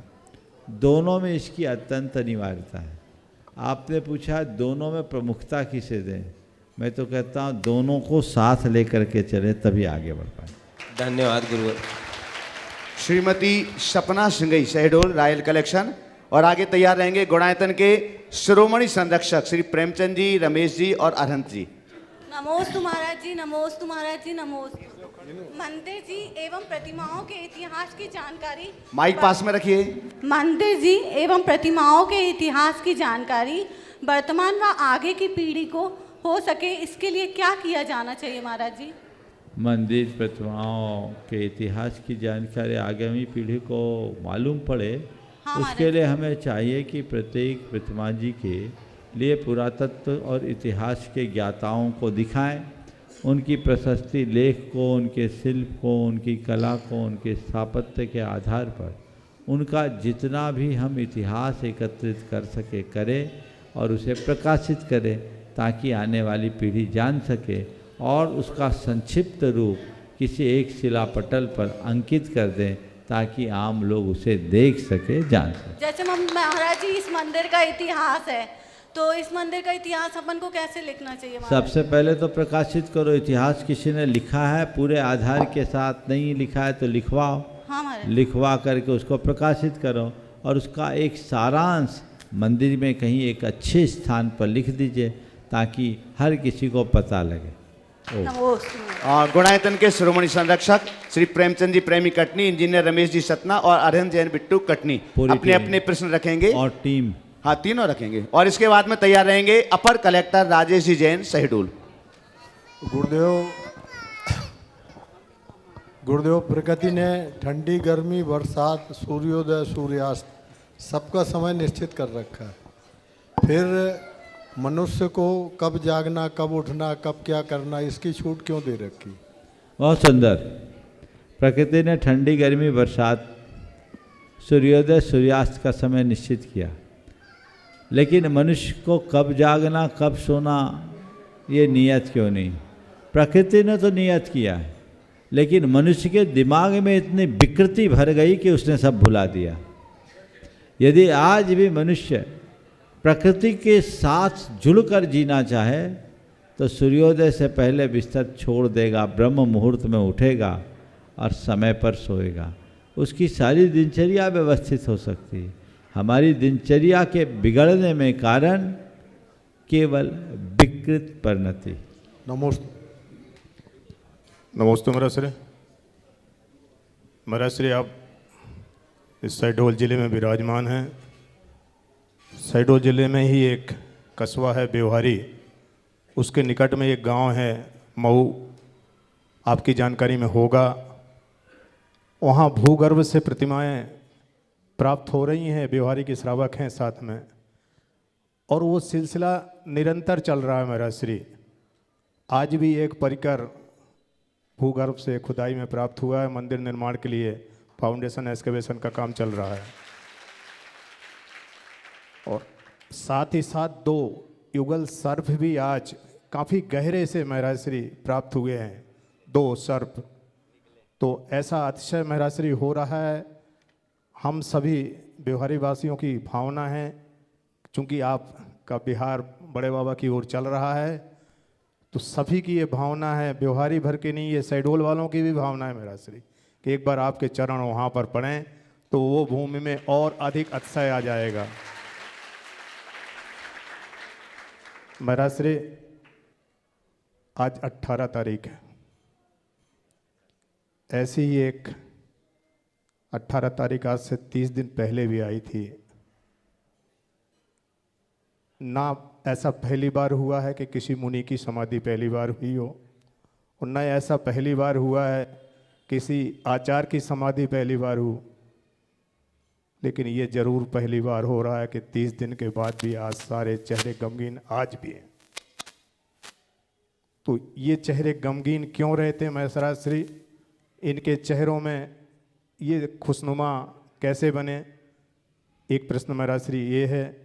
दोनों में इसकी अत्यंत अनिवार्यता है। आपने पूछा दोनों में प्रमुखता किसे दें, मैं तो कहता हूँ दोनों को साथ लेकर के चले, तभी आगे बढ़ पाए। धन्यवाद गुरु। श्रीमती सपना सिंघई शहडोल रॉयल कलेक्शन। और आगे तैयार रहेंगे गुणायतन के शिरोमणि संरक्षक श्री प्रेमचंद जी, रमेश जी और अरहंत जी। नमोस्तु महाराज जी, नमोस्तु महाराज जी, नमोस्तु। मंदिर जी एवं प्रतिमाओं के इतिहास की जानकारी, माइक पास में रखिए। मंदिर जी एवं प्रतिमाओं के इतिहास की जानकारी वर्तमान व आगे की पीढ़ी को हो सके, इसके लिए क्या किया जाना चाहिए महाराज जी? मंदिर प्रतिमाओं के इतिहास की जानकारी आगामी पीढ़ी को मालूम पड़े, हाँ, उसके लिए हमें चाहिए कि प्रत्येक प्रतिमा जी के लिए पुरातत्व और इतिहास के ज्ञाताओं को दिखाएं, उनकी प्रशस्ति लेख को, उनके शिल्प को, उनकी कला को, उनके स्थापत्य के आधार पर उनका जितना भी हम इतिहास एकत्रित कर सके करें और उसे प्रकाशित करें, ताकि आने वाली पीढ़ी जान सके और उसका संक्षिप्त रूप किसी एक शिलापटल पर अंकित कर दें, ताकि आम लोग उसे देख सके, जान सके। जैसे महाराज जी इस मंदिर का इतिहास है, तो इस मंदिर का इतिहास अपन को कैसे लिखना चाहिए? सबसे पहले तो प्रकाशित करो। इतिहास किसी ने लिखा है, पूरे आधार के साथ नहीं लिखा है तो लिखवाओ। हाँ, लिखवा करके उसको प्रकाशित करो और उसका एक सारांश मंदिर में कहीं एक अच्छे स्थान पर लिख दीजिए, ताकि हर किसी को पता लगे। गुणायतन के शिरोमणि संरक्षक श्री प्रेमचंद जी प्रेमी कटनी, इंजीनियर रमेश जी सतना और अरहन जैन बिट्टू कटनी अपने अपने प्रश्न रखेंगे और टीम, हाँ तीनों रखेंगे। और इसके बाद में तैयार रहेंगे अपर कलेक्टर राजेश जी जैन शहडोल। गुरुदेव प्रकृति ने ठंडी गर्मी बरसात सूर्योदय सूर्यास्त सबका समय निश्चित कर रखा है, फिर मनुष्य को कब जागना, कब उठना, कब क्या करना, इसकी छूट क्यों दे रखी? बहुत सुंदर। प्रकृति ने ठंडी गर्मी बरसात सूर्योदय सूर्यास्त का समय निश्चित किया, लेकिन मनुष्य को कब जागना कब सोना ये नियत क्यों नहीं? प्रकृति ने तो नियत किया है, लेकिन मनुष्य के दिमाग में इतनी विकृति भर गई कि उसने सब भुला दिया। यदि आज भी मनुष्य प्रकृति के साथ जुड़कर जीना चाहे तो सूर्योदय से पहले बिस्तर छोड़ देगा, ब्रह्म मुहूर्त में उठेगा और समय पर सोएगा, उसकी सारी दिनचर्या व्यवस्थित हो सकती है। हमारी दिनचर्या के बिगड़ने में कारण केवल विकृत परिणति। नमस्ते महाराज श्री, आप इस शहडोल ज़िले में विराजमान हैं। शहडोल ज़िले में ही एक कस्बा है व्यवहारी, उसके निकट में एक गांव है मऊ, आपकी जानकारी में होगा। वहाँ भूगर्भ से प्रतिमाएं प्राप्त हो रही हैं, व्यवहारी के श्रावक हैं साथ में, और वो सिलसिला निरंतर चल रहा है महाराज श्री। आज भी एक परिकर भूगर्भ से खुदाई में प्राप्त हुआ है, मंदिर निर्माण के लिए फाउंडेशन एक्सकेवेशन का काम चल रहा है। और साथ ही साथ 2 युगल सर्प भी आज काफ़ी गहरे से महाराज श्री प्राप्त हुए हैं, 2 सर्प। तो ऐसा अतिशय महाराज श्री हो रहा है। हम सभी व्यवहारी वासियों की भावना है, चूँकि आपका बिहार बड़े बाबा की ओर चल रहा है, तो सभी की ये भावना है, व्यवहारी भर के नहीं, ये शहडोल वालों की भी भावना है महाराज श्री, कि एक बार आपके चरण वहाँ पर पड़ें तो वो भूमि में और अधिक अतिशय आ जाएगा। महाराज श्री, आज 18 तारीख है, ऐसी ही एक 18 तारीख आज से 30 दिन पहले भी आई थी ना। ऐसा पहली बार हुआ है कि किसी मुनि की समाधि पहली बार हुई हो, और न ऐसा पहली बार हुआ है किसी आचार्य की समाधि पहली बार हो, लेकिन ये जरूर पहली बार हो रहा है कि 30 दिन के बाद भी आज सारे चेहरे गमगीन आज भी हैं। तो ये चेहरे गमगीन क्यों रहते हैं महाराज श्री? इनके चेहरों में ये खुशनुमा कैसे बने? एक प्रश्न महाराज श्री ये है,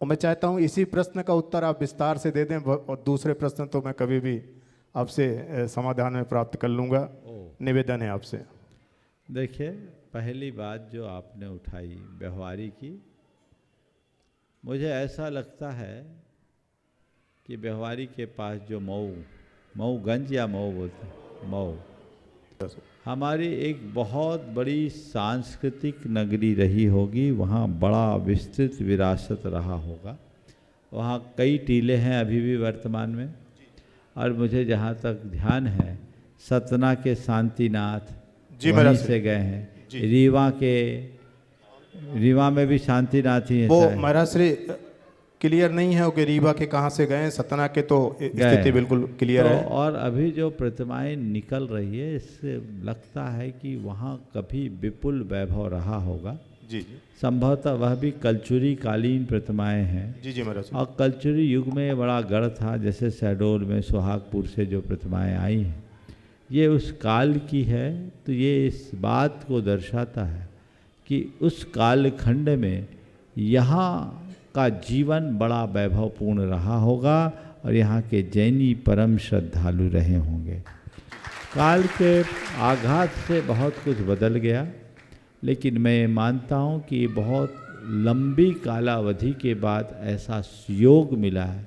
और मैं चाहता हूँ इसी प्रश्न का उत्तर आप विस्तार से दे दें, और दूसरे प्रश्न तो मैं कभी भी आपसे समाधान में प्राप्त कर लूँगा। निवेदन है आपसे। देखिए, पहली बात जो आपने उठाई व्यवहारी की, मुझे ऐसा लगता है कि व्यवहारी के पास जो मऊगंज या मऊ बोलते हैं, मऊ हमारी एक बहुत बड़ी सांस्कृतिक नगरी रही होगी, वहाँ बड़ा विस्तृत विरासत रहा होगा। वहाँ कई टीले हैं अभी भी वर्तमान में, और मुझे जहाँ तक ध्यान है सतना के शांतिनाथ वहीं से गए हैं, रीवा में भी शांतिनाथ ही है। वो महाराज श्री क्लियर नहीं है कि रीवा के कहाँ से गए, सतना के तो स्थिति बिल्कुल क्लियर है। और अभी जो प्रतिमाएं निकल रही है, इससे लगता है कि वहाँ कभी विपुल वैभव रहा होगा। जी जी संभवतः वह भी कलचुरी कालीन प्रतिमाएं हैं। जी जी महाराज। और कलचुरी युग में बड़ा गढ़ था, जैसे शहडोल में सुहागपुर से जो प्रतिमाएं आई हैं ये उस काल की है। तो ये इस बात को दर्शाता है कि उस कालखंड में यहाँ का जीवन बड़ा वैभवपूर्ण रहा होगा और यहाँ के जैनी परम श्रद्धालु रहे होंगे। काल के आघात से बहुत कुछ बदल गया, लेकिन मैं मानता हूँ कि बहुत लंबी कालावधि के बाद ऐसा योग मिला है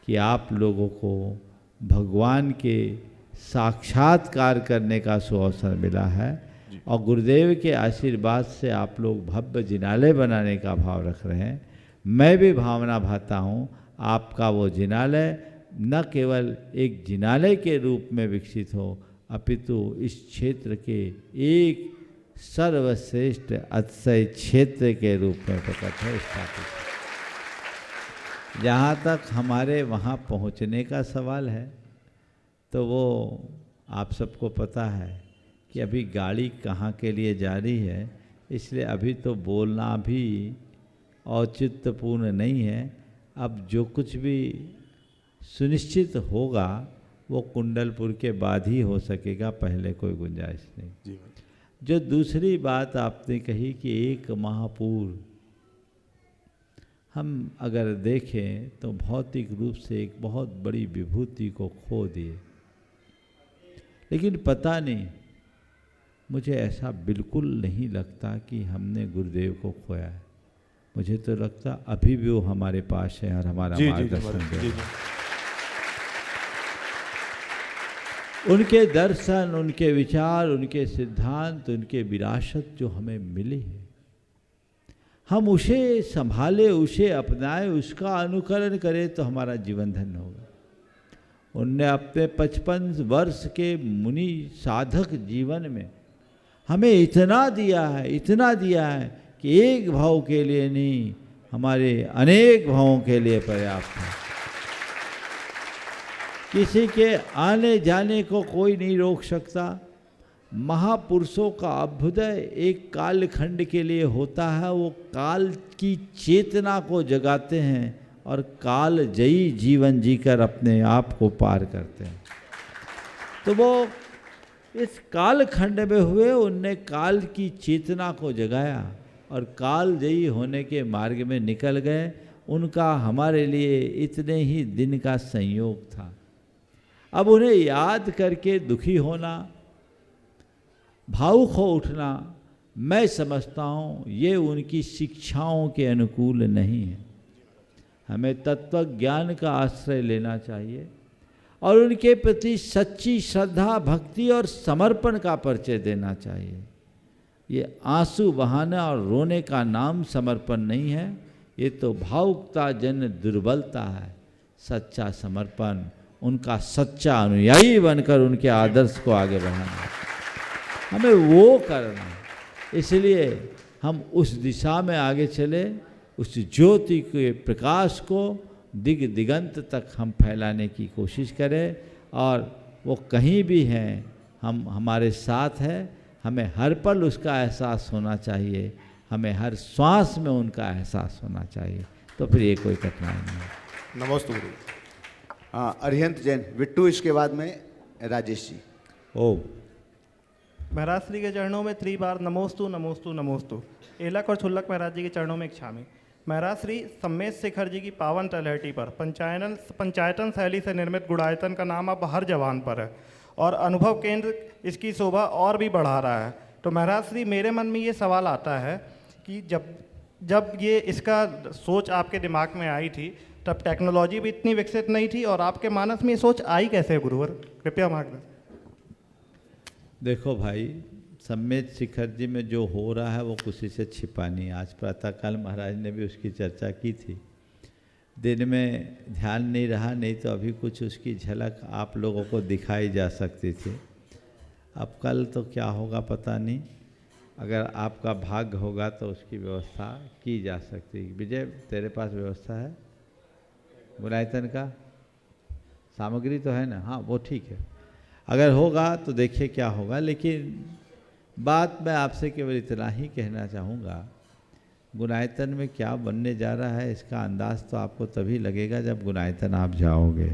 कि आप लोगों को भगवान के साक्षात्कार करने का सुअवसर मिला है और गुरुदेव के आशीर्वाद से आप लोग भव्य जिनालय बनाने का भाव रख रहे हैं। मैं भी भावना भाता हूँ आपका वो जिनालय न केवल एक जिनालय के रूप में विकसित हो, अपितु इस क्षेत्र के एक सर्वश्रेष्ठ अतिशय क्षेत्र के रूप में प्रकट है, स्थापित। जहाँ तक हमारे वहाँ पहुँचने का सवाल है तो वो आप सबको पता है कि अभी गाड़ी कहाँ के लिए जा रही है, इसलिए अभी तो बोलना भी औचित्यपूर्ण नहीं है। अब जो कुछ भी सुनिश्चित होगा वो कुंडलपुर के बाद ही हो सकेगा, पहले कोई गुंजाइश नहीं। जी। जो दूसरी बात आपने कही कि एक माह पूर्व हम अगर देखें तो भौतिक रूप से एक बहुत बड़ी विभूति को खो दिए, लेकिन पता नहीं, मुझे ऐसा बिल्कुल नहीं लगता कि हमने गुरुदेव को खोया है। मुझे तो लगता अभी भी वो हमारे पास है और हमारा मार्गदर्शन दे रहे हैं। उनके दर्शन, उनके विचार, उनके सिद्धांत, उनके विरासत जो हमें मिली है, हम उसे संभाले, उसे अपनाए, उसका अनुकरण करें तो हमारा जीवन धन्य होगा। उनने अपने 55 वर्ष के मुनि साधक जीवन में हमें इतना दिया है, इतना दिया है कि एक भाव के लिए नहीं, हमारे अनेक भावों के लिए पर्याप्त है। किसी के आने जाने को कोई नहीं रोक सकता। महापुरुषों का अभ्युदय एक कालखंड के लिए होता है, वो काल की चेतना को जगाते हैं और काल जयी जीवन जीकर अपने आप को पार करते हैं। तो वो इस कालखंड में हुए, उनने काल की चेतना को जगाया और काल जयी होने के मार्ग में निकल गए। उनका हमारे लिए इतने ही दिन का संयोग था। अब उन्हें याद करके दुखी होना, भावुक हो उठना, मैं समझता हूँ ये उनकी शिक्षाओं के अनुकूल नहीं है। हमें तत्व ज्ञान का आश्रय लेना चाहिए और उनके प्रति सच्ची श्रद्धा, भक्ति और समर्पण का परिचय देना चाहिए। ये आंसू बहाना और रोने का नाम समर्पण नहीं है, ये तो भावुकता जन दुर्बलता है। सच्चा समर्पण उनका सच्चा अनुयायी बनकर उनके आदर्श को आगे बढ़ाना, हमें वो करना है। इसलिए हम उस दिशा में आगे चले, उस ज्योति के प्रकाश को दिग दिगंत तक हम फैलाने की कोशिश करें। और वो कहीं भी हैं, हम हमारे साथ है। हमें हर पल उसका एहसास होना चाहिए, हमें हर श्वास में उनका एहसास होना चाहिए, तो फिर ये कोई कठिनाई नहीं है। नमस्ते गुरु। हाँ, अरिहंत जैन, बिट्टू, इसके बाद में राजेश जी। ओ महाराज श्री के चरणों में 3 बार नमोस्तु नमोस्तु नमोस्तु। एलक और छुल्लक महाराज जी के चरणों में इच्छामी। महाराज श्री सम्मेद शेखर जी की पावन तलहटी पर पंचायतन शैली से निर्मित गुड़ायतन का नाम अब हर जवान पर है और अनुभव केंद्र इसकी शोभा और भी बढ़ा रहा है। तो महाराज श्री, मेरे मन में ये सवाल आता है कि जब ये इसका सोच आपके दिमाग में आई थी तब टेक्नोलॉजी भी इतनी विकसित नहीं थी, और आपके मानस में ये सोच आई कैसे गुरुवर? कृपया मार्गदर्शन। देखो भाई, सम्मेद शिखर जी में जो हो रहा है वो किसी से छिपा नहीं। आज प्रातःकाल महाराज ने भी उसकी चर्चा की थी। दिन में ध्यान नहीं रहा, नहीं तो अभी कुछ उसकी झलक आप लोगों को दिखाई जा सकती थी। अब कल तो क्या होगा पता नहीं, अगर आपका भाग्य होगा तो उसकी व्यवस्था की जा सकती है। विजय, तेरे पास व्यवस्था है गुड़ायतन का? सामग्री तो है ना? हाँ, वो ठीक है। अगर होगा तो देखिए क्या होगा। लेकिन बात मैं आपसे केवल इतना ही कहना चाहूँगा गुणायतन में क्या बनने जा रहा है इसका अंदाज़ तो आपको तभी लगेगा जब गुणायतन आप जाओगे।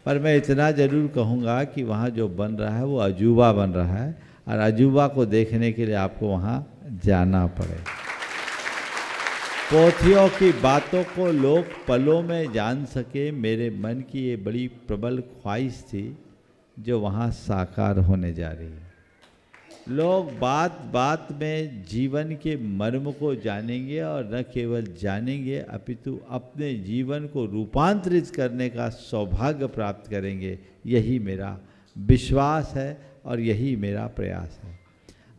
पर मैं इतना ज़रूर कहूँगा कि वहाँ जो बन रहा है वो अजूबा बन रहा है, और अजूबा को देखने के लिए आपको वहाँ जाना पड़े। पोथियों की बातों को लोग पलों में जान सके, मेरे मन की ये बड़ी प्रबल ख्वाहिश थी जो वहाँ साकार होने जा रही है। लोग बात बात में जीवन के मर्म को जानेंगे, और न केवल जानेंगे अपितु अपने जीवन को रूपांतरित करने का सौभाग्य प्राप्त करेंगे। यही मेरा विश्वास है और यही मेरा प्रयास है।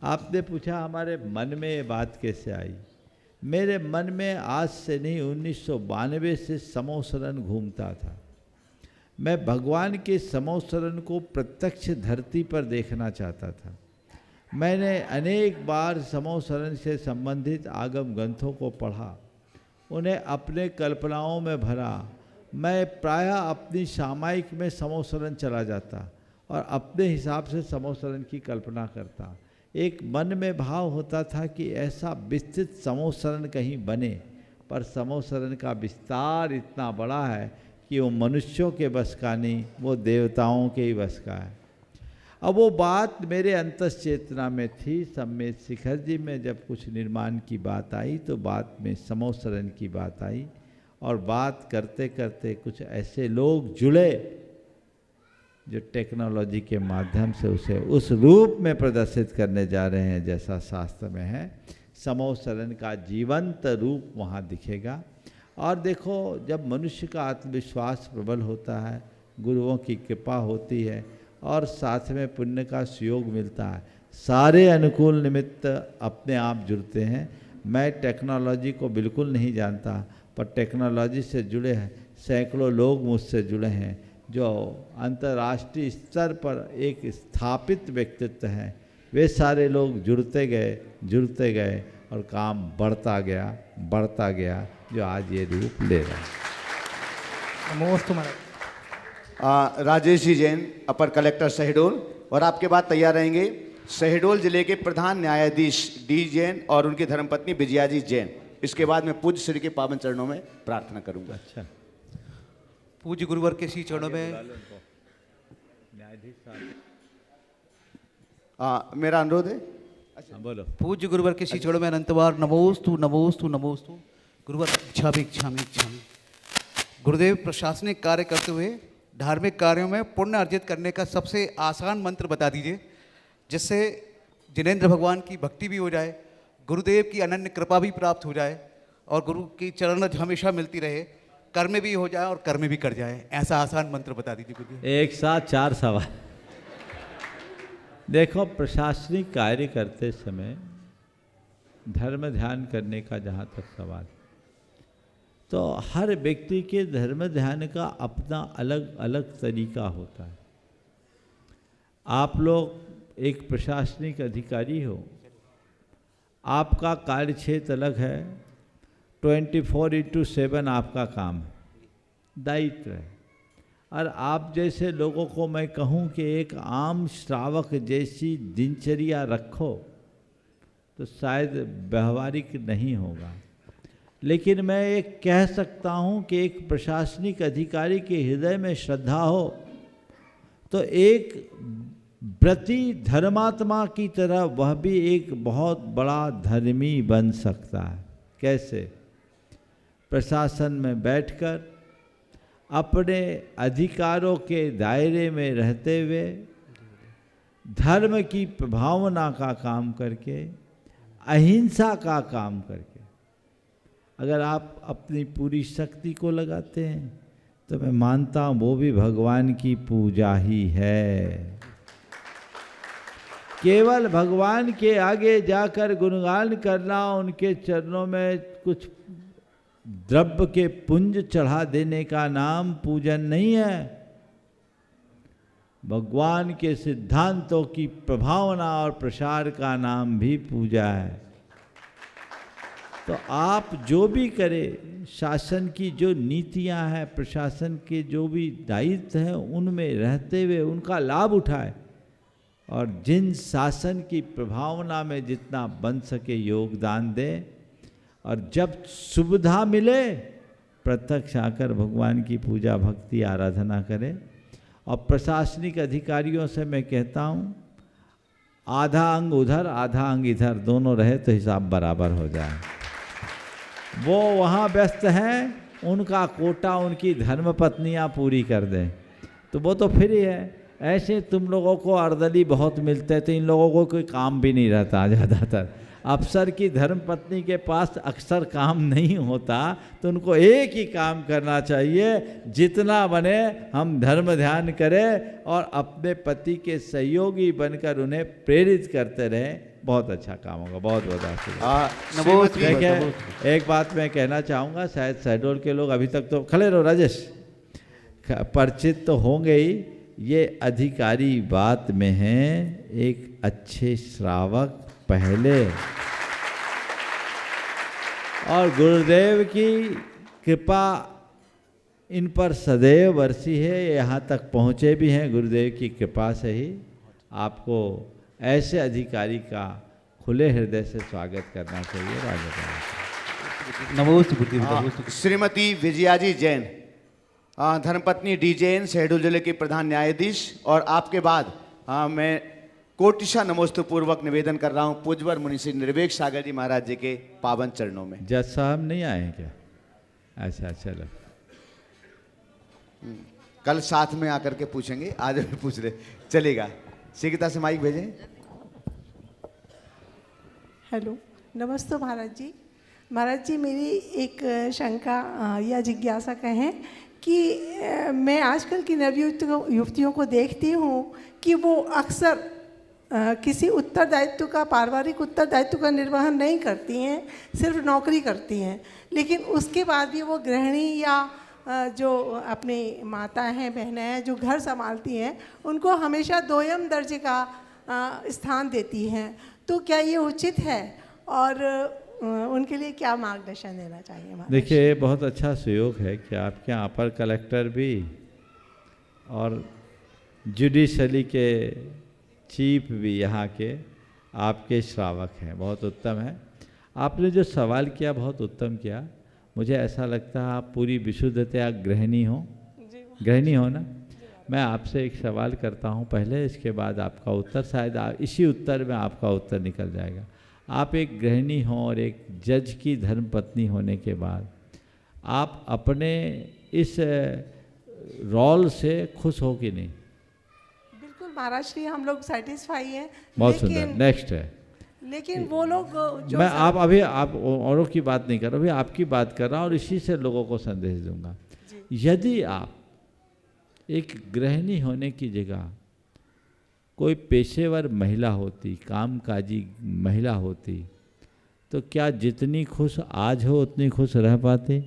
आपने पूछा हमारे मन में ये बात कैसे आई। मेरे मन में आज से नहीं 1992 से समोसरण घूमता था। मैं भगवान के समोसरण को प्रत्यक्ष धरती पर देखना चाहता था। मैंने अनेक बार समोसरण से संबंधित आगम ग्रंथों को पढ़ा, उन्हें अपने कल्पनाओं में भरा। मैं प्रायः अपनी सामायिक में समोसरण चला जाता और अपने हिसाब से समोसरण की कल्पना करता। एक मन में भाव होता था कि ऐसा विस्तृत समोसरण कहीं बने, पर समोसरण का विस्तार इतना बड़ा है कि वो मनुष्यों के बस का नहीं, वो देवताओं के ही बस का है। अब वो बात मेरे अंतश्चेतना में थी। सम्मेद शिखर जी में जब कुछ निर्माण की बात आई तो बात में समोसरण की बात आई, और बात करते करते कुछ ऐसे लोग जुड़े जो टेक्नोलॉजी के माध्यम से उसे उस रूप में प्रदर्शित करने जा रहे हैं जैसा शास्त्र में है। समोसरण का जीवंत रूप वहाँ दिखेगा। और देखो, जब मनुष्य का आत्मविश्वास प्रबल होता है, गुरुओं की कृपा होती है और साथ में पुण्य का सुयोग मिलता है, सारे अनुकूल निमित्त अपने आप जुड़ते हैं। मैं टेक्नोलॉजी को बिल्कुल नहीं जानता, पर टेक्नोलॉजी से जुड़े हैं सैकड़ों लोग मुझसे जुड़े हैं जो अंतर्राष्ट्रीय स्तर पर एक स्थापित व्यक्तित्व हैं। वे सारे लोग जुड़ते गए और काम बढ़ता गया जो आज ये रूप ले रहा है। नमोस्तु महाराज। राजेश जी जैन, अपर कलेक्टर शहडोल, और आपके बाद तैयार रहेंगे शहडोल जिले के प्रधान न्यायाधीश डी जैन और उनकी धर्मपत्नी विजयाजी जैन। इसके बाद मैं पूज्य श्री के पावन चरणों में प्रार्थना करूंगा। अच्छा, पूज्य गुरुवर के श्री चरणों में मेरा अनुरोध है। अच्छा, बोलो। पूज्य गुरुवर के श्री चरणों में अनंतवार नमोस्तु नमोस्तु नमोस्तु। गुरुवर इच्छामि। गुरुदेव, प्रशासनिक कार्य करते हुए धार्मिक कार्यों में पुण्य अर्जित करने का सबसे आसान मंत्र बता दीजिए, जिससे जिनेंद्र भगवान की भक्ति भी हो जाए, गुरुदेव की अनन्य कृपा भी प्राप्त हो जाए और गुरु की चरण हमेशा मिलती रहे, कर्म भी हो जाए और कर्म भी कर जाए। ऐसा आसान मंत्र बता दीजिए गुरुदेव। एक साथ 4 सवाल। देखो, प्रशासनिक कार्य करते समय धर्म ध्यान करने का जहाँ तक सवाल, तो हर व्यक्ति के धर्म ध्यान का अपना अलग अलग तरीका होता है। आप लोग एक प्रशासनिक अधिकारी हो, आपका कार्य क्षेत्र अलग है, 24/7 आपका काम है, दायित्व है। और आप जैसे लोगों को मैं कहूँ कि एक आम श्रावक जैसी दिनचर्या रखो तो शायद व्यवहारिक नहीं होगा। लेकिन मैं एक कह सकता हूँ कि एक प्रशासनिक अधिकारी के हृदय में श्रद्धा हो तो एक व्रती धर्मात्मा की तरह वह भी एक बहुत बड़ा धर्मी बन सकता है। कैसे? प्रशासन में बैठकर अपने अधिकारों के दायरे में रहते हुए धर्म की प्रभावना का काम करके, अहिंसा का काम करके, अगर आप अपनी पूरी शक्ति को लगाते हैं तो मैं मानता हूँ वो भी भगवान की पूजा ही है। केवल भगवान के आगे जाकर गुणगान करना, उनके चरणों में कुछ द्रव्य के पुंज चढ़ा देने का नाम पूजन नहीं है। भगवान के सिद्धांतों की प्रभावना और प्रसार का नाम भी पूजा है। तो आप जो भी करें, शासन की जो नीतियां हैं, प्रशासन के जो भी दायित्व हैं, उनमें रहते हुए उनका लाभ उठाए और जिन शासन की प्रभावना में जितना बन सके योगदान दें। और जब सुविधा मिले प्रत्यक्ष आकर भगवान की पूजा भक्ति आराधना करें। और प्रशासनिक अधिकारियों से मैं कहता हूँ आधा अंग उधर आधा अंग इधर दोनों रहे तो हिसाब बराबर हो जाए। वो वहाँ व्यस्त हैं, उनका कोटा उनकी धर्मपत्नियाँ पूरी कर दें तो वो तो फ्री है। ऐसे तुम लोगों को अर्दली बहुत मिलते हैं तो इन लोगों को कोई काम भी नहीं रहता। ज़्यादातर अफसर की धर्मपत्नी के पास अक्सर काम नहीं होता तो उनको एक ही काम करना चाहिए, जितना बने हम धर्म ध्यान करें और अपने पति के सहयोगी बनकर उन्हें प्रेरित करते रहें। बहुत अच्छा काम होगा। बहुत बहुत आशीर्वाद। देखिए एक बात मैं कहना चाहूँगा, शायद शहडोल के लोग अभी तक तो खड़े रहो राजेश, परिचित तो होंगे ही। ये अधिकारी बात में हैं, एक अच्छे श्रावक पहले, और गुरुदेव की कृपा इन पर सदैव बरसी है, यहाँ तक पहुँचे भी हैं गुरुदेव की कृपा से ही। आपको ऐसे अधिकारी का खुले हृदय से स्वागत करना चाहिए। नमोस्तुते। श्रीमती विजयाजी जैन, धर्मपत्नी डी जैन, शहडोल जिले के प्रधान न्यायाधीश। और आपके बाद मैं कोटिशा नमोस्तु पूर्वक निवेदन कर रहा हूँ पूज्यवर मुनि श्री निर्वेक सागर जी महाराज जी के पावन चरणों में। जज साहब नहीं आए हैं क्या? अच्छा चलो, कल साथ में आकर के पूछेंगे, आज भी पूछ रहे चलेगा। सीता से माइक भेजें। हेलो, नमस्ते महाराज जी। महाराज जी, मेरी एक शंका या जिज्ञासा कहें कि मैं आजकल की युवतियों को देखती हूँ कि वो अक्सर किसी उत्तरदायित्व का, पारिवारिक उत्तरदायित्व का निर्वहन नहीं करती हैं, सिर्फ नौकरी करती हैं, लेकिन उसके बाद भी वो गृहिणी या जो अपनी माता हैं, बहनें हैं, जो घर संभालती हैं, उनको हमेशा दोयम दर्जे का स्थान देती हैं। तो क्या ये उचित है और उनके लिए क्या मार्गदर्शन देना चाहिए? देखिए, बहुत अच्छा सुयोग है कि आपके यहाँ अपर कलेक्टर भी और जुडिशरी के चीफ भी यहाँ के आपके श्रावक हैं। बहुत उत्तम है। आपने जो सवाल किया बहुत उत्तम किया। मुझे ऐसा लगता है आप पूरी विशुद्धतया गृहिणी हो, गृहिणी हो ना? मैं आपसे एक सवाल करता हूँ पहले, इसके बाद आपका उत्तर, शायद इसी उत्तर में आपका उत्तर निकल जाएगा। आप एक गृहिणी हो और एक जज की धर्मपत्नी होने के बाद आप अपने इस रोल से खुश हो कि नहीं? बिल्कुल महाराज श्री, हम लोग सेटिस्फाई हैं। बहुत सुंदर। नेक्स्ट है। लेकिन वो लोग जो मैं आप औरों की बात नहीं कर रहा, अभी आपकी बात कर रहा हूँ और इसी से लोगों को संदेश दूंगा। यदि आप एक गृहिणी होने की जगह कोई पेशेवर महिला होती, कामकाजी महिला होती, तो क्या जितनी खुश आज हो उतनी खुश रह पाती?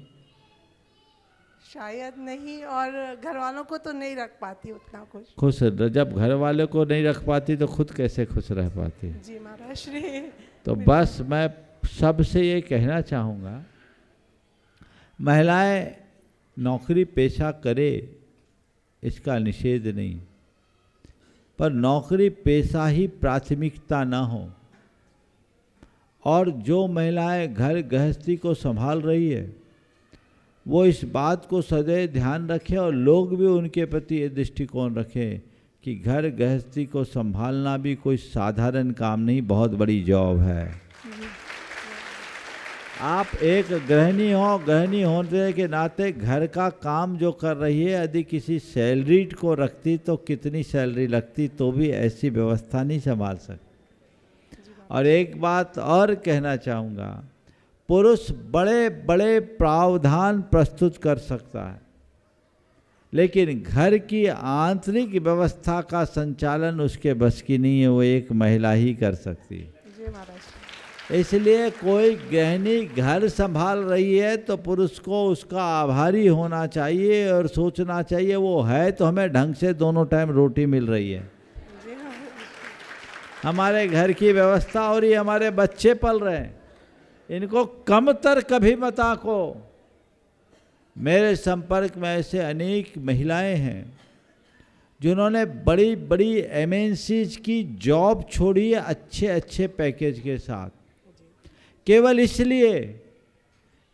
शायद नहीं, और घर वालों को तो नहीं रख पाती उतना खुश। जब घर वालों को नहीं रख पाती तो खुद कैसे खुश रह पाती? जी महाराज श्री। तो बस मैं सबसे ये कहना चाहूँगा, महिलाएं नौकरी पेशा करे इसका निषेध नहीं, पर नौकरी पेशा ही प्राथमिकता ना हो। और जो महिलाएं घर गृहस्थी को संभाल रही है वो इस बात को सदैव ध्यान रखें और लोग भी उनके प्रति ये दृष्टिकोण रखें कि घर गृहस्थी को संभालना भी कोई साधारण काम नहीं, बहुत बड़ी जॉब है। आप एक गृहिणी हो, गृहिणी होने के नाते घर का काम जो कर रही है, यदि किसी सैलरीड को रखती तो कितनी सैलरी लगती तो भी ऐसी व्यवस्था नहीं संभाल सकती। और एक बात और कहना चाहूँगा, पुरुष बड़े बड़े प्रावधान प्रस्तुत कर सकता है, लेकिन घर की आंतरिक व्यवस्था का संचालन उसके बस की नहीं है, वो एक महिला ही कर सकती है। इसलिए कोई गृहिणी घर संभाल रही है तो पुरुष को उसका आभारी होना चाहिए और सोचना चाहिए वो है तो हमें ढंग से दोनों टाइम रोटी मिल रही है, हमारे घर की व्यवस्था हो रही है, हमारे बच्चे पल रहे हैं, इनको कमतर कभी मत आंको। मेरे संपर्क में ऐसे अनेक महिलाएं हैं जिन्होंने बड़ी बड़ी एमएनसीज की जॉब छोड़ी है अच्छे अच्छे पैकेज के साथ, केवल इसलिए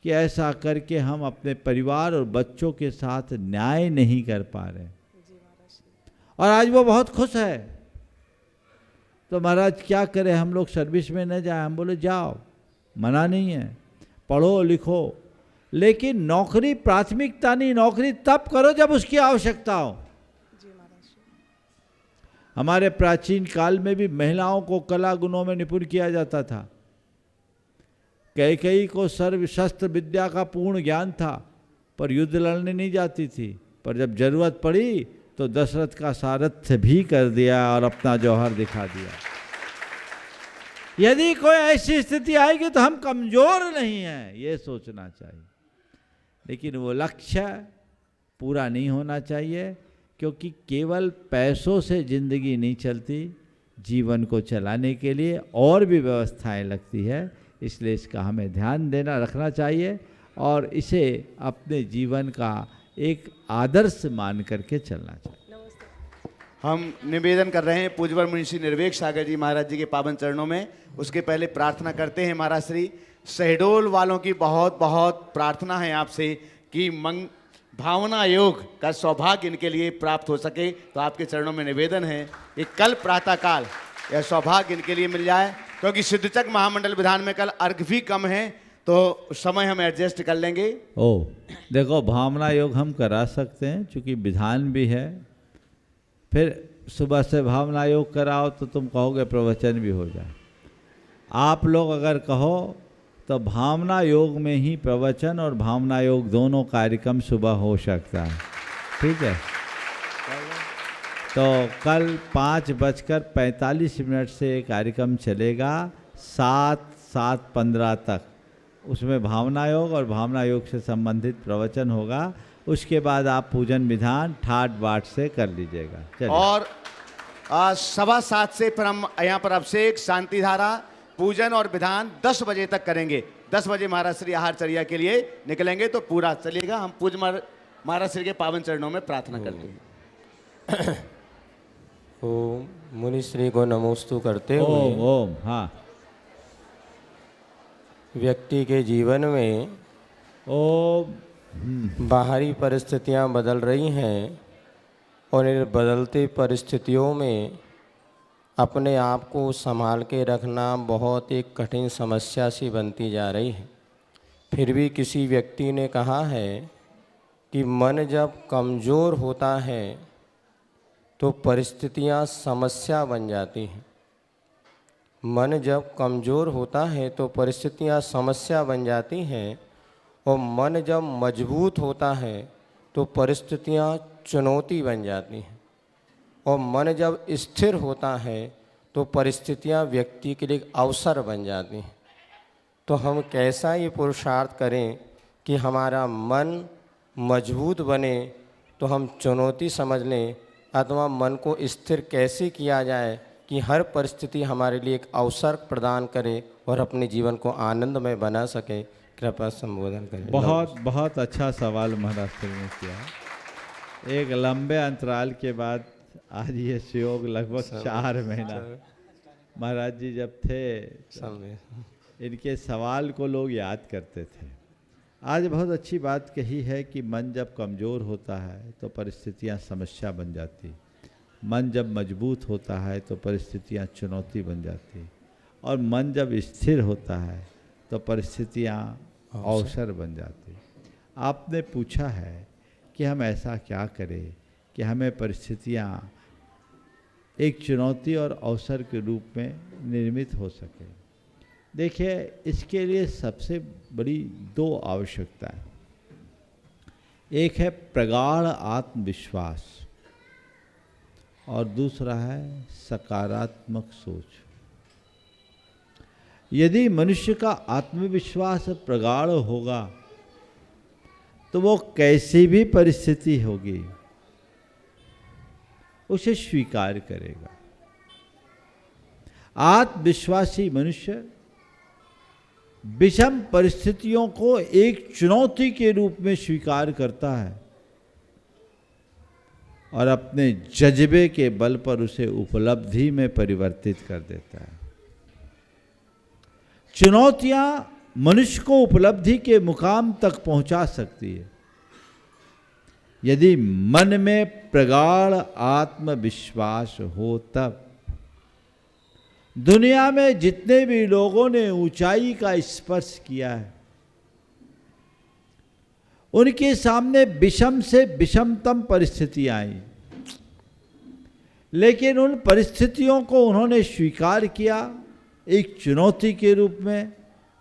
कि ऐसा करके हम अपने परिवार और बच्चों के साथ न्याय नहीं कर पा रहे, और आज वो बहुत खुश है। तो महाराज क्या करें, हम लोग सर्विस में न जाए? हम बोले जाओ, मना नहीं है, पढ़ो लिखो, लेकिन नौकरी प्राथमिकता नहीं। नौकरी तब करो जब उसकी आवश्यकता हो। हमारे प्राचीन काल में भी महिलाओं को कला गुणों में निपुण किया जाता था। कैकेयी को सर्व शस्त्र विद्या का पूर्ण ज्ञान था, पर युद्ध लड़ने नहीं जाती थी। पर जब जरूरत पड़ी तो दशरथ का सारथ्य भी कर दिया और अपना जौहर दिखा दिया। यदि कोई ऐसी स्थिति आएगी तो हम कमजोर नहीं हैं, ये सोचना चाहिए। लेकिन वो लक्ष्य पूरा नहीं होना चाहिए, क्योंकि केवल पैसों से जिंदगी नहीं चलती। जीवन को चलाने के लिए और भी व्यवस्थाएं लगती है, इसलिए इसका हमें ध्यान देना रखना चाहिए और इसे अपने जीवन का एक आदर्श मान करके चलना चाहिए। हम निवेदन कर रहे हैं पूज्यवर मुंशी निर्वेक सागर जी महाराज जी के पावन चरणों में। उसके पहले प्रार्थना करते हैं महाराज श्री शहडोल वालों की बहुत बहुत प्रार्थना है आपसे कि भावना योग का सौभाग्य इनके लिए प्राप्त हो सके। तो आपके चरणों में निवेदन है कि कल प्रातःकाल यह सौभाग्य इनके लिए मिल जाए, क्योंकि सिद्धचक महामंडल विधान में कल अर्घ भी कम है, तो समय हम एडजस्ट कर लेंगे। ओ देखो, भावना योग हम करा सकते हैं, चूँकि विधान भी है। फिर सुबह से भावना योग कराओ तो तुम कहोगे प्रवचन भी हो जाए। आप लोग अगर कहो तो भावना योग में ही प्रवचन और भावना योग दोनों कार्यक्रम सुबह हो सकता है। ठीक है, तो कल 5:45 से कार्यक्रम चलेगा 7:15 तक। उसमें भावना योग और भावना योग से संबंधित प्रवचन होगा। उसके बाद आप पूजन विधान ठाट बाट से कर लीजिएगा। और 7:15 से फिर हम यहाँ पर अभिषेक शांति धारा पूजन और विधान 10 बजे तक करेंगे। 10 बजे महाराज श्री आहारचर्या के लिए निकलेंगे, तो पूरा चलेगा। हम पूज महाराज श्री के पावन चरणों में प्रार्थना करते हैं। ओम मुनि श्री को नमोस्तु करते हुए ओम ओम। हाँ, व्यक्ति के जीवन में बाहरी परिस्थितियां बदल रही हैं और इन बदलती परिस्थितियों में अपने आप को संभाल के रखना बहुत एक कठिन समस्या सी बनती जा रही है। फिर भी किसी व्यक्ति ने कहा है कि मन जब कमज़ोर होता है तो परिस्थितियां समस्या बन जाती हैं। मन जब कमज़ोर होता है तो परिस्थितियां समस्या बन जाती हैं, और मन जब मजबूत होता है तो परिस्थितियां चुनौती बन जाती हैं, और मन जब स्थिर होता है तो परिस्थितियां व्यक्ति के लिए अवसर बन जाती हैं। तो हम कैसा ये पुरुषार्थ करें कि हमारा मन मजबूत बने, तो हम चुनौती समझ लें, अथवा मन को स्थिर कैसे किया जाए कि हर परिस्थिति हमारे लिए एक अवसर प्रदान करे और अपने जीवन को आनंदमय बना सके। कृपया संबोधन करें। बहुत बहुत अच्छा सवाल महाराज श्री ने किया। एक लंबे अंतराल के बाद आज ये सुयोग लगभग 4 महीना। महाराज जी जब थे इनके सवाल को लोग याद करते थे। आज बहुत अच्छी बात कही है कि मन जब कमज़ोर होता है तो परिस्थितियां समस्या बन जाती, मन जब मजबूत होता है तो परिस्थितियां चुनौती बन जाती, और मन जब स्थिर होता है तो परिस्थितियां अवसर बन जाती। आपने पूछा है कि हम ऐसा क्या करें कि हमें परिस्थितियां एक चुनौती और अवसर के रूप में निर्मित हो सके। देखिए, इसके लिए सबसे बड़ी 2 आवश्यकताएं। एक है प्रगाढ़ आत्मविश्वास और दूसरा है सकारात्मक सोच। यदि मनुष्य का आत्मविश्वास प्रगाढ़ होगा तो वो कैसी भी परिस्थिति होगी उसे स्वीकार करेगा। आत्मविश्वासी मनुष्य विषम परिस्थितियों को एक चुनौती के रूप में स्वीकार करता है और अपने जज्बे के बल पर उसे उपलब्धि में परिवर्तित कर देता है। चुनौतियां मनुष्य को उपलब्धि के मुकाम तक पहुंचा सकती है। यदि मन में प्रगाढ़ आत्मविश्वास हो तब। दुनिया में जितने भी लोगों ने ऊंचाई का स्पर्श किया है, उनके सामने विषम से विषमतम परिस्थितियां आई, लेकिन उन परिस्थितियों को उन्होंने स्वीकार किया एक चुनौती के रूप में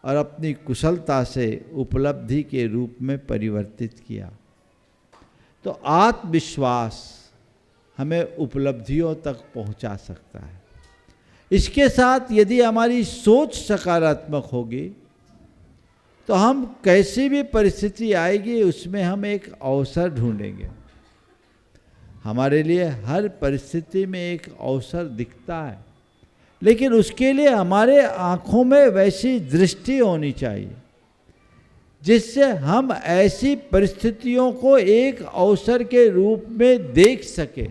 और अपनी कुशलता से उपलब्धि के रूप में परिवर्तित किया। तो आत्मविश्वास हमें उपलब्धियों तक पहुंचा सकता है। इसके साथ यदि हमारी सोच सकारात्मक होगी तो हम कैसी भी परिस्थिति आएगी उसमें हम एक अवसर ढूंढेंगे। हमारे लिए हर परिस्थिति में एक अवसर दिखता है, लेकिन उसके लिए हमारे आँखों में वैसी दृष्टि होनी चाहिए जिससे हम ऐसी परिस्थितियों को एक अवसर के रूप में देख सके।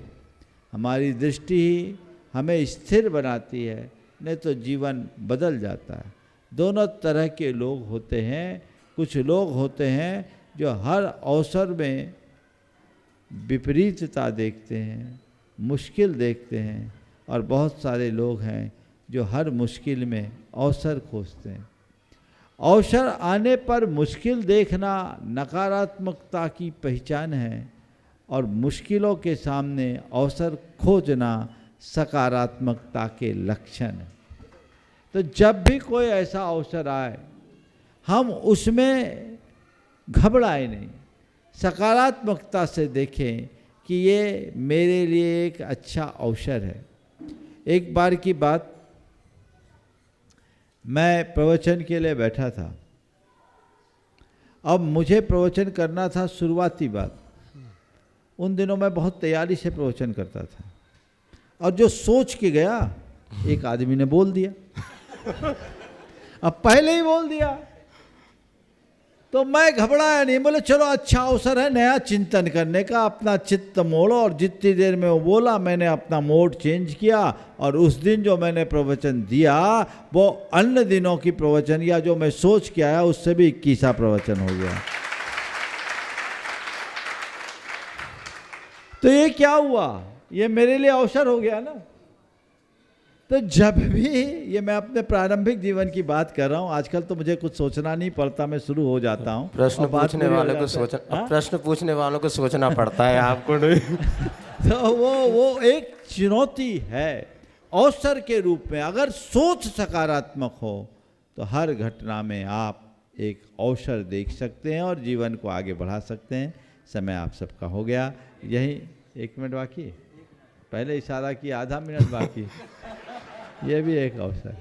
हमारी दृष्टि ही हमें स्थिर बनाती है, नहीं तो जीवन बदल जाता है। दोनों तरह के लोग होते हैं। कुछ लोग होते हैं जो हर अवसर में विपरीतता देखते हैं, मुश्किल देखते हैं, और बहुत सारे लोग हैं जो हर मुश्किल में अवसर खोजते हैं। अवसर आने पर मुश्किल देखना नकारात्मकता की पहचान है और मुश्किलों के सामने अवसर खोजना सकारात्मकता के लक्षण है। तो जब भी कोई ऐसा अवसर आए हम उसमें घबराए नहीं, सकारात्मकता से देखें कि ये मेरे लिए एक अच्छा अवसर है। एक बार की बात, मैं प्रवचन के लिए बैठा था। अब मुझे प्रवचन करना था शुरुआती बात। उन दिनों मैं बहुत तैयारी से प्रवचन करता था, और जो सोच के गया एक आदमी ने बोल दिया। अब पहले ही बोल दिया तो मैं घबराया नहीं, बोले चलो अच्छा अवसर है नया चिंतन करने का, अपना चित्त मोड़ो। और जितनी देर में वो बोला मैंने अपना मोड चेंज किया, और उस दिन जो मैंने प्रवचन दिया वो अन्य दिनों की प्रवचन या जो मैं सोच के आया उससे भी 21वां प्रवचन हो गया। तो ये क्या हुआ, ये मेरे लिए अवसर हो गया ना। तो जब भी, ये मैं अपने प्रारंभिक जीवन की बात कर रहा हूँ, आजकल तो मुझे कुछ सोचना नहीं पड़ता, मैं शुरू हो जाता हूँ। प्रश्न पूछने वालों को सोचना पड़ता है, आपको नहीं। तो वो एक चुनौती है अवसर के रूप में। अगर सोच सकारात्मक हो तो हर घटना में आप एक अवसर देख सकते हैं और जीवन को आगे बढ़ा सकते हैं। समय आप सबका हो गया, यही 1 मिनट बाकी, पहले इशारा किया, आधा मिनट बाकी, ये भी एक अवसर।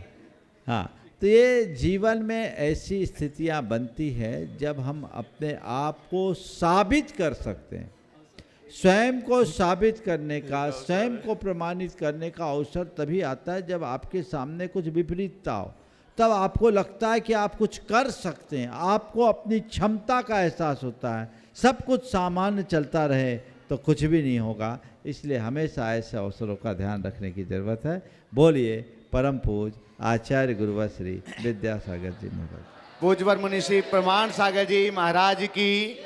हाँ, तो ये जीवन में ऐसी स्थितियाँ बनती है जब हम अपने आप को साबित कर सकते हैं। स्वयं को साबित करने का, स्वयं को प्रमाणित करने का अवसर तभी आता है जब आपके सामने कुछ विपरीतता हो। तब आपको लगता है कि आप कुछ कर सकते हैं, आपको अपनी क्षमता का एहसास होता है। सब कुछ सामान्य चलता रहे तो कुछ भी नहीं होगा। इसलिए हमेशा ऐसे अवसरों का ध्यान रखने की ज़रूरत है। बोलिए परम पूज आचार्य गुरुवर श्री विद्यासागर जी महाराज। पूज्यवर मुनि श्री प्रमाण सागर जी महाराज की